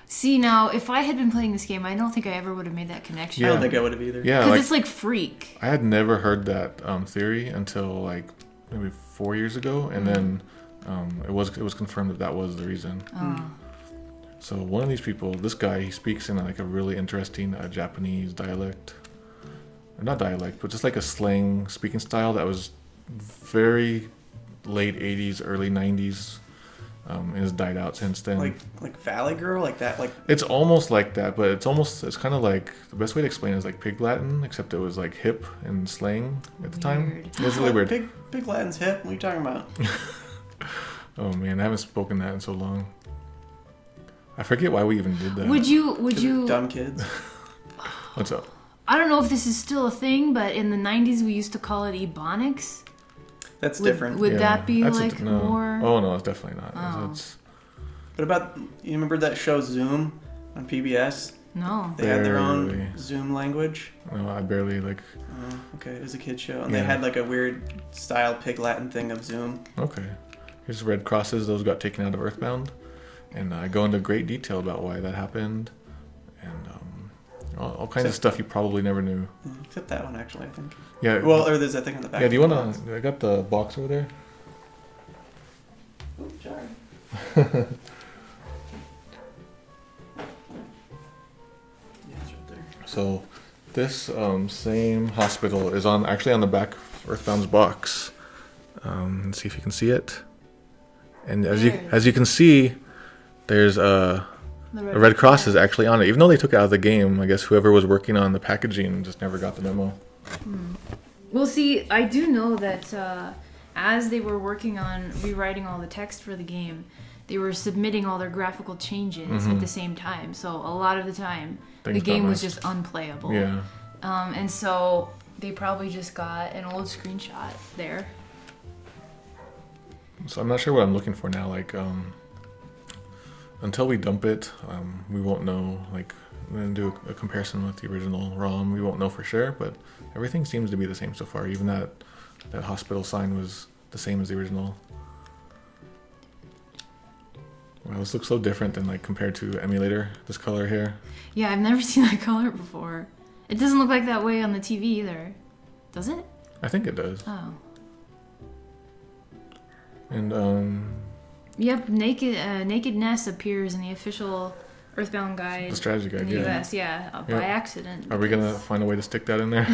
See, now, if I had been playing this game, I don't think I ever would have made that connection. I don't think I would have either. Yeah, Because it's like Freak. I had never heard that theory until like maybe 4 years ago, and then it was confirmed that was the reason. Oh. So one of these people, this guy, he speaks in like a really interesting Japanese dialect. Or not dialect, but just like a slang speaking style that was very late 80s, early 90s. And has died out since then. Like Valley Girl, like that, like. It's almost like that, but it's kind of like, the best way to explain it is like Pig Latin, except it was like hip and slang at the time. Weird. It was really weird. Pig Latin's hip. What are you talking about? Oh man, I haven't spoken that in so long. I forget why we even did that. Would you Dumb kids. What's up? I don't know if this is still a thing, but in the 90s we used to call it Ebonics. That's different. Would that be that's like no. more? Oh no, it's definitely not. Oh. It's, What about, you remember that show Zoom on PBS? No. They had their Barely. own Zoom language. no, I barely like. Oh, okay, it was a kid show, and Yeah. they had like a weird style Pig Latin thing of Zoom. Okay, here's red crosses. Those got taken out of Earthbound, and I go into great detail about why that happened, and all kinds of stuff you probably never knew. Except that one, actually, I think. Yeah. Well, or there's that thing on the back. Yeah. Do you of the wanna? box. I got the box over there. Oh, sorry. Yeah, it's right there. So, this same hospital is actually on the back of Earthbound's box. Let's see if you can see it. And as you can see, there's a red cross is actually on it. Even though they took it out of the game, I guess whoever was working on the packaging just never got the memo. Well, see, I do know that as they were working on rewriting all the text for the game, they were submitting all their graphical changes at the same time. So a lot of the time, Things the got game was messed. just unplayable. Yeah. And so they probably just got an old screenshot there. So I'm not sure what I'm looking for now. Like, until we dump it, we won't know. Like, we're gonna do a comparison with the original ROM. We won't know for sure, but everything seems to be the same so far. Even that hospital sign was the same as the original. Wow, this looks so different than like compared to emulator. This color here. Yeah, I've never seen that color before. It doesn't look like that way on the TV either. Does it? I think it does. Oh. And Yep, nakedness appears in the official Earthbound guide the strategy guide. in the Yeah. US, by Yeah. accident. Are we gonna because- find a way to stick that in there?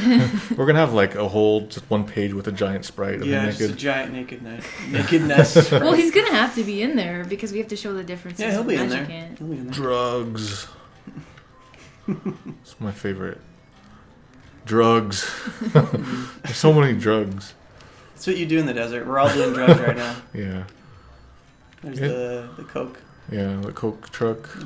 We're gonna have like a whole just one page with a giant sprite of Yeah, him just a naked. giant nakedness. Well, he's gonna have to be in there because we have to show the differences. Yeah, he'll be in Magic there. Ant. He'll be in there. Drugs. It's my favorite. Drugs. There's so many drugs. That's what you do in the desert. We're all doing drugs right now. Yeah. There's Yeah. the coke. Yeah, the Coke truck. Yeah.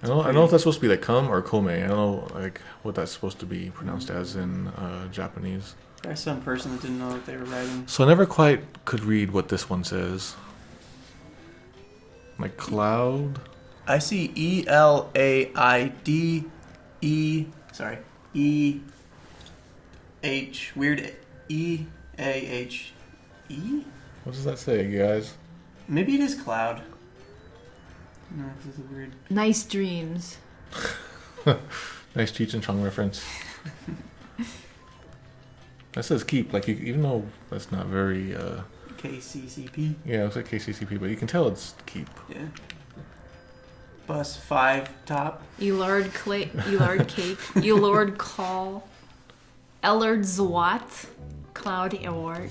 I don't know if that's supposed to be like cum or kome. I don't know like what that's supposed to be pronounced as in Japanese. There's some person that didn't know what they were writing. So I never quite could read what this one says. Like cloud. I see ELAIDE. Sorry, EH. Weird EAHE. What does that say, you guys? Maybe it is cloud. No, this is a weird. Nice dreams. Nice Cheech and Chong reference. That says keep, like even though that's not very. KCCP. Yeah, it looks like KCCP, but you can tell it's keep. Yeah. Bus 5 top. Elard cake, Elord call, Ellard Zwat, Cloud Ewart.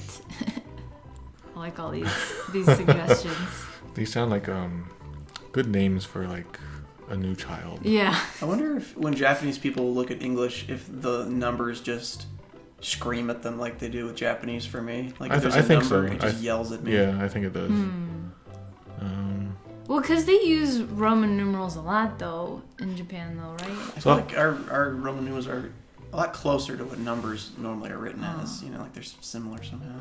I like all these suggestions. These sound like good names for like a new child. Yeah. I wonder if when Japanese people look at English, if the numbers just scream at them like they do with Japanese for me. Like if there's a think number, so. it just yells at me. Yeah, I think it does. Well, because they use Roman numerals a lot, though, in Japan, though, right? I feel like our Roman numerals are a lot closer to what numbers normally are written as. You know, like they're similar somehow.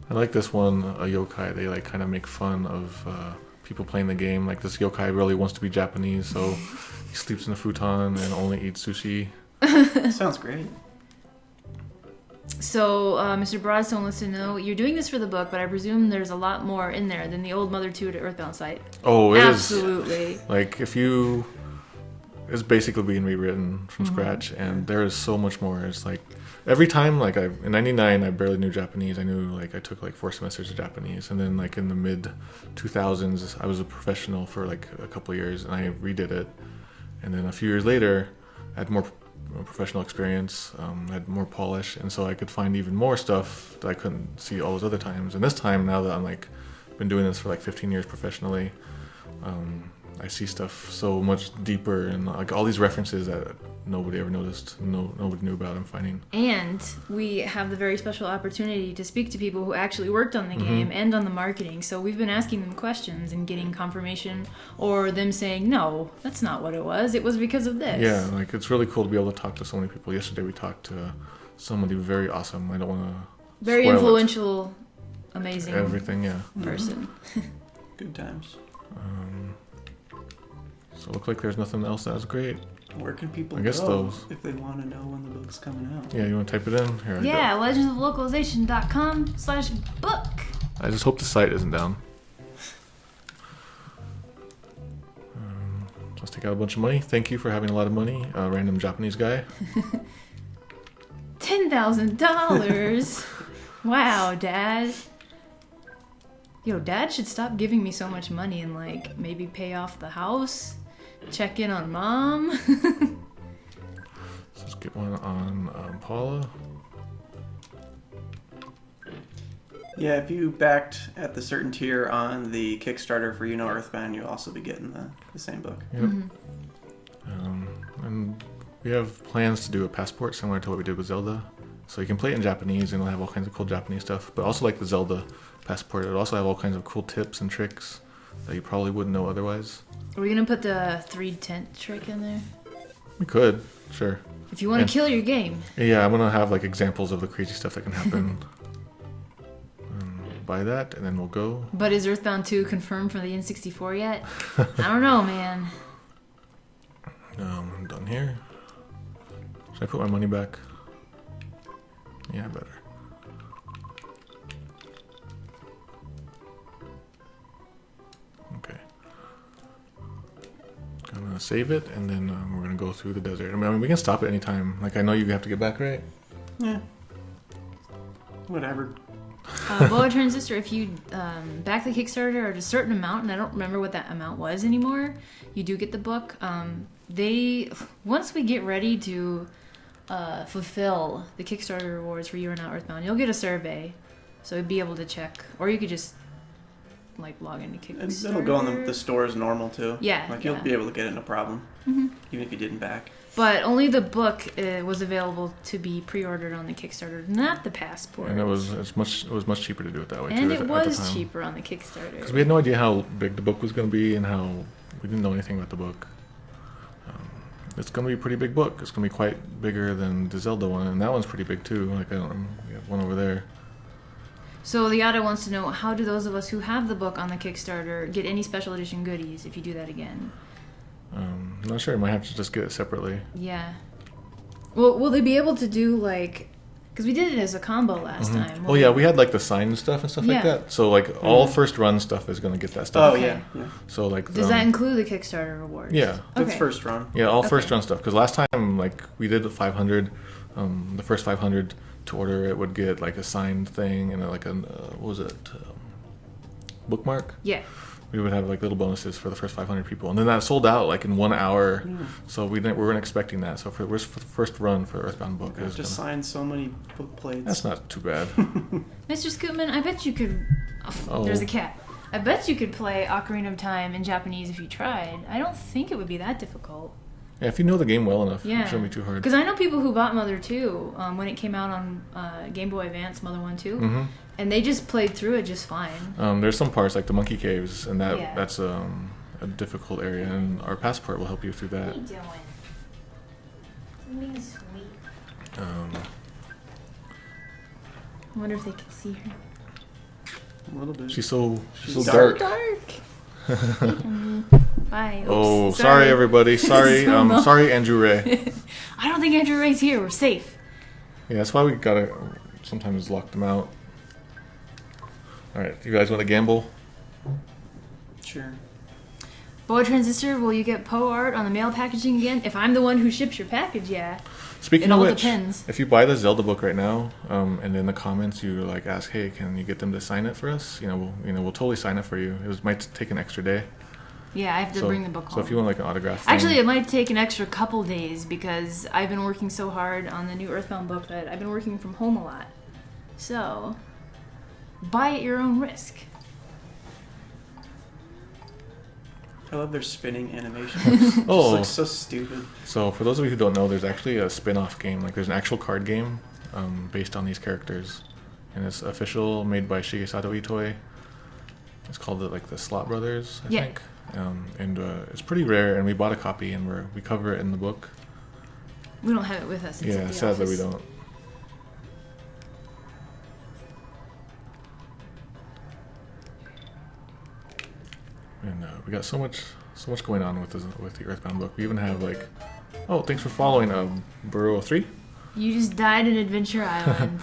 I like this one, a yokai. They like kind of make fun of people playing the game. Like this yokai really wants to be Japanese, so he sleeps in a futon and only eats sushi. Sounds great. So, Mr. Broadstone wants to know, you're doing this for the book, but I presume there's a lot more in there than the old Mother 2 to Earthbound site. Oh, it is. Absolutely. Like, it's basically being rewritten from scratch, and there is so much more. It's like, every time, like, in 99, I barely knew Japanese. I knew, like, I took, like, 4 semesters of Japanese, and then, like, in the mid-2000s, I was a professional for, like, a couple of years, and I redid it. And then a few years later, I had more professional experience, had more polish, and so I could find even more stuff that I couldn't see all those other times. And this time, now that I'm like been doing this for like 15 years professionally, I see stuff so much deeper, and like all these references that nobody ever noticed, nobody knew about. I'm finding. And we have the very special opportunity to speak to people who actually worked on the game and on the marketing. So we've been asking them questions and getting confirmation, or them saying, no, that's not what it was. It was because of this. Yeah, like it's really cool to be able to talk to so many people. Yesterday we talked to somebody very awesome. I don't want to very spoil influential, amazing everything. Yeah. person. Good times. So it looks like there's nothing else that was great. Where can people I guess go those. if they want to know when the book's coming out? Yeah, you want to type it in? Here I Yeah, go. legendsoflocalization.com/book. I just hope the site isn't down. Let's take out a bunch of money. Thank you for having a lot of money, random Japanese guy. $10,000. Wow, Dad. Yo, Dad should stop giving me so much money and like maybe pay off the house, check in on Mom. Let's get one on Paula. Yeah, if you backed at the certain tier on the Kickstarter for Earthbound, you'll also be getting the same book. Yep. And we have plans to do a passport similar to what we did with Zelda. So you can play it in Japanese and it'll have all kinds of cool Japanese stuff. But also like the Zelda passport, it'll also have all kinds of cool tips and tricks that you probably wouldn't know otherwise. Are we gonna put the 3 tent trick in there? We could, sure. If you want to kill your game. Yeah, I'm gonna have like examples of the crazy stuff that can happen. Buy that, and then we'll go. But is Earthbound 2 confirmed for the N64 yet? I don't know, man. I'm done here. Should I put my money back? Yeah, I better. Okay. Gonna save it, and then we're gonna go through the desert. I mean, we can stop at any time. Like, I know you have to get back, right? Yeah. Whatever. Boa Transistor, if you back the Kickstarter at a certain amount, and I don't remember what that amount was anymore, you do get the book. Once we get ready to fulfill the Kickstarter rewards for You Are Not Earthbound, you'll get a survey, so you'll be able to check, or you could just like log into Kickstarter. It'll go on the store as normal too. Yeah, like you'll be able to get it no problem, even if you didn't back. But only the book was available to be pre-ordered on the Kickstarter, not the passport. And it was much cheaper to do it that way and too. it at the was time. cheaper on the Kickstarter. Because we had no idea how big the book was going to be, and how we didn't know anything about the book. It's going to be a pretty big book. It's going to be quite bigger than the Zelda one, and that one's pretty big too. Like, I don't know, we have one over there. So Liata wants to know, how do those of us who have the book on the Kickstarter get any special edition goodies if you do that again? I'm not sure. I might have to just get it separately. Yeah. Well, will they be able to do like... Because we did it as a combo last time. Oh yeah, we had like the signed stuff and stuff like Yeah. that. So like all first run stuff is going to get that stuff. Oh Okay. yeah. So like... Does that include the Kickstarter rewards? Yeah. That's Okay. first run. Yeah, all first Okay. run stuff. Because last time, like, we did the 500. The first 500 to order it would get like a signed thing and like a what was it? Bookmark. Yeah. we would have like little bonuses for the first 500 people, and then that sold out like in 1 hour. So we weren't expecting that. So for the first run for Earthbound book, I have to sign so many book plates. That's not too bad. Mr. Scootman, I bet you could. Oh, there's a cat. I bet you could play Ocarina of Time in Japanese if you tried. I don't think it would be that difficult. Yeah, if you know the game well enough, it shouldn't be too hard. Because I know people who bought Mother 2 when it came out on Game Boy Advance, Mother 1, 2, and they just played through it just fine. There's some parts like the monkey caves, and that's a difficult area, and our passport will help you through that. What are you doing? Something sweet. I wonder if they can see her. A little bit. She's so dark. dark. Bye. Oops, oh, sorry everybody. Sorry, sorry Andrew Ray. I don't think Andrew Ray's here. We're safe. Yeah, that's why we gotta sometimes lock them out. All right, you guys want to gamble? Sure. Boa Transistor, will you get Poe art on the mail packaging again? If I'm the one who ships your package, yeah. Speaking of which, depends. if you buy the Zelda book right now, and in the comments you like ask, hey, can you get them to sign it for us? We'll totally sign it for you. Might take an extra day. Yeah, I have to bring the book home. So if you want like an autograph, actually, it might take an extra couple days because I've been working so hard on the new Earthbound book that I've been working from home a lot. So, buy at your own risk. I love their spinning animations. It looks so stupid. So for those of you who don't know, there's actually a spin-off game. Like there's an actual card game based on these characters, and it's official, made by Shigesato Itoi. It's called the Slot Brothers, I think. And it's pretty rare, and we bought a copy, and we cover it in the book. We don't have it with us. Yeah, sadly we don't. And we got so much going on with the Earthbound book. We even have thanks for following Burrow 3. You just died in Adventure Island.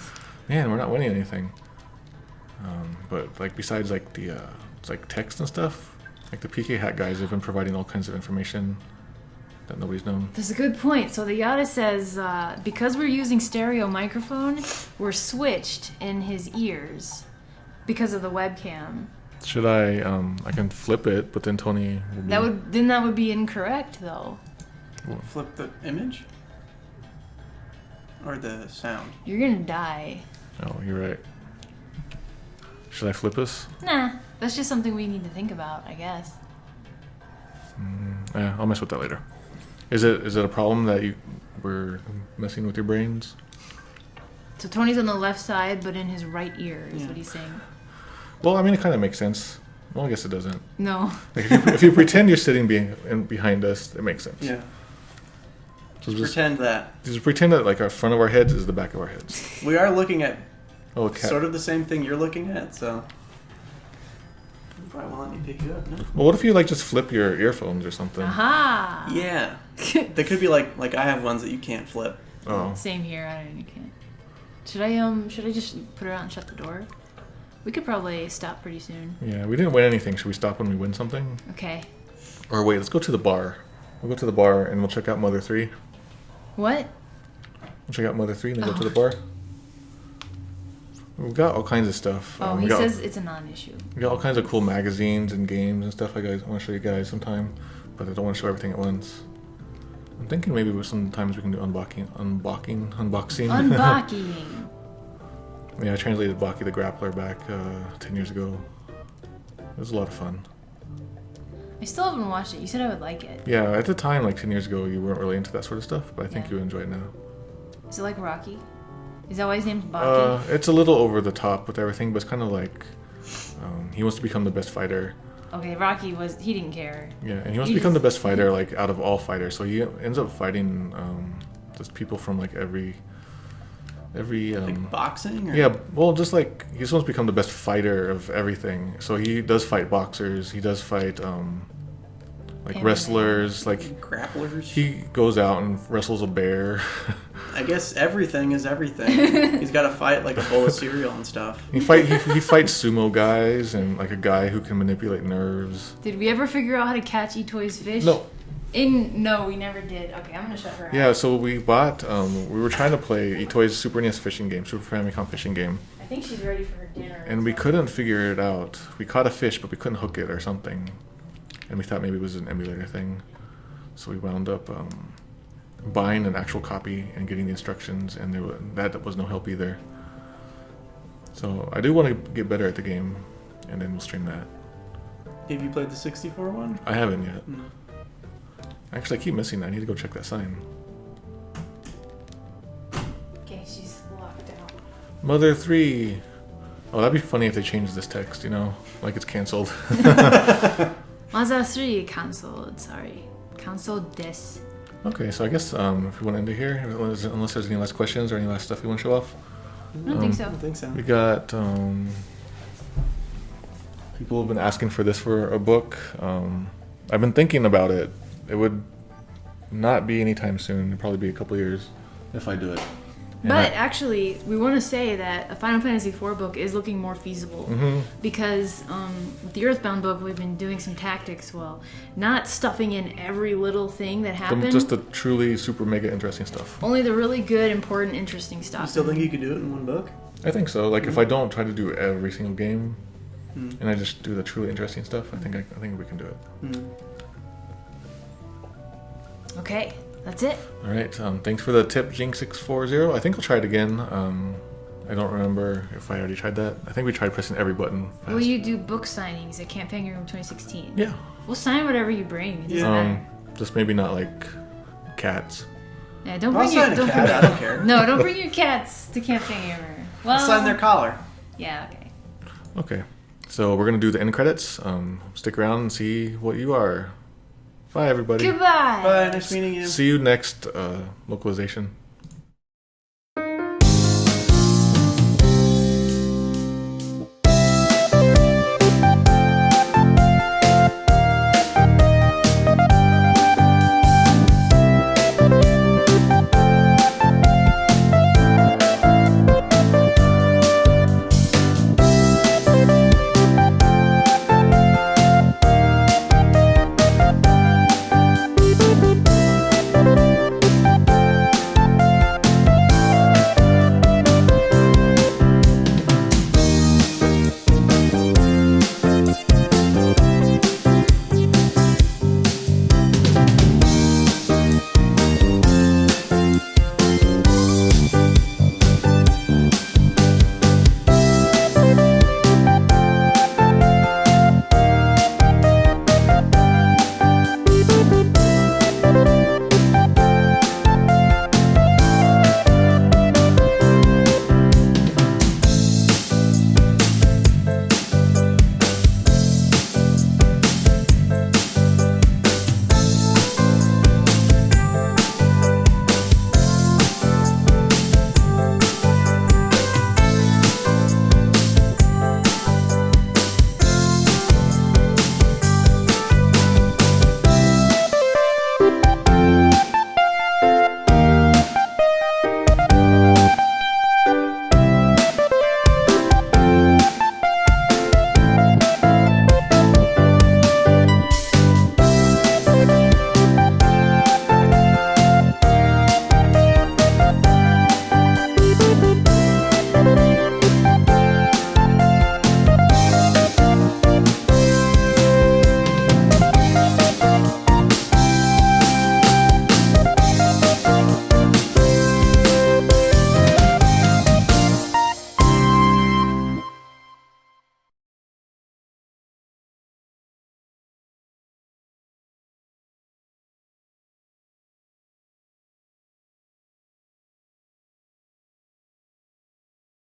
Man, we're not winning anything. But besides the text and stuff, the PK Hat guys have been providing all kinds of information that nobody's known. That's a good point. So the Yada says because we're using stereo microphone, we're switched in his ears because of the webcam. Should I can flip it, but then Tony will be... that would be incorrect though. Flip the image? Or the sound? You're gonna die. Oh, you're right. Should I flip us? Nah, that's just something we need to think about, I guess. Yeah, I'll mess with that later. Is it a problem that we're messing with your brains? So Tony's on the left side, but in his right ear is what he's saying. Well, I mean, it kind of makes sense. Well, I guess it doesn't. No. If you pretend you're sitting behind us, it makes sense. Yeah. So just pretend that. Just pretend that our front of our heads is the back of our heads. We are looking at cat. Sort of the same thing you're looking at, so you probably won't let me pick you up. No? Well, what if you just flip your earphones or something? Aha! Yeah. They could be like I have ones that you can't flip. Oh. Same here. You can't. Should I just put it out and shut the door? We could probably stop pretty soon. Yeah, we didn't win anything. Should we stop when we win something? Okay. Or wait, let's go to the bar. We'll go to the bar and we'll check out Mother 3. What? We'll check out Mother 3 and then go to the bar. We've got all kinds of stuff. He says it's a non-issue. We got all kinds of cool magazines and games and stuff I want to show you guys sometime, but I don't want to show everything at once. I'm thinking maybe sometimes we can do unboxing. Unboxing. Yeah, I translated Baki the Grappler back 10 years ago. It was a lot of fun. I still haven't watched it. You said I would like it. Yeah, at the time, 10 years ago, you weren't really into that sort of stuff, but I think you enjoy it now. Is it like Rocky? Is that why his name's Baki? It's a little over the top with everything, but it's kind of he wants to become the best fighter. Okay, Rocky he didn't care. Yeah, and he wants to become the best fighter, out of all fighters. So he ends up fighting just people from every boxing? Or? Yeah, well, just he just wants to become the best fighter of everything. So he does fight boxers. He does fight wrestlers, grapplers. He goes out and wrestles a bear. I guess everything is everything. He's got to fight a bowl of cereal and stuff. He fights sumo guys and a guy who can manipulate nerves. Did we ever figure out how to catch Itoi's fish? No. No, we never did. Okay, I'm gonna shut her out. Yeah, so we bought. We were trying to play Itoi's Super NES fishing game, Super Famicom fishing game. I think she's ready for her dinner. And we couldn't figure it out. We caught a fish, but we couldn't hook it or something. And we thought maybe it was an emulator thing. So we wound up buying an actual copy and getting the instructions, and that was no help either. So I do want to get better at the game, and then we'll stream that. Have you played the 64 one? I haven't yet. Mm. Actually, I keep missing that. I need to go check that sign. Okay, she's locked out. Mother 3. Oh, that'd be funny if they changed this text, you know? Like it's canceled. Mother 3 cancelled. Sorry. Cancelled this. Okay, so I guess if we want to end it here, unless there's any last questions or any last stuff you want to show off. I don't think so. I don't think so. We got people have been asking for this for a book. I've been thinking about it. It would not be anytime soon. It'd probably be a couple years if I do it. And But actually, we want to say that a Final Fantasy IV book is looking more feasible because with the Earthbound book, we've been doing some tactics. Well, not stuffing in every little thing that happened. just the truly super mega interesting stuff. Only the really good, important, interesting stuff. You still think you could do it in one book? I think so. Like if I don't try to do every single game, and I just do the truly interesting stuff, I think we can do it. Okay, that's it. All right. Thanks for the tip, Jinx640. I think I'll try it again. I don't remember if I already tried that. I think we tried pressing every button. Fast. Will you do book signings at Camp Fangirl 2016? Yeah. We'll sign whatever you bring. It doesn't matter. Just maybe not like cats. Yeah, don't I'll bring your sign a cat. I don't care. No, don't bring your cats to Camp Fangirl. Well, I'll sign their collar. Yeah, okay. Okay. So we're gonna do the end credits. Stick around and see what you are. Bye, everybody. Goodbye. Bye. Nice meeting you. See you next localization.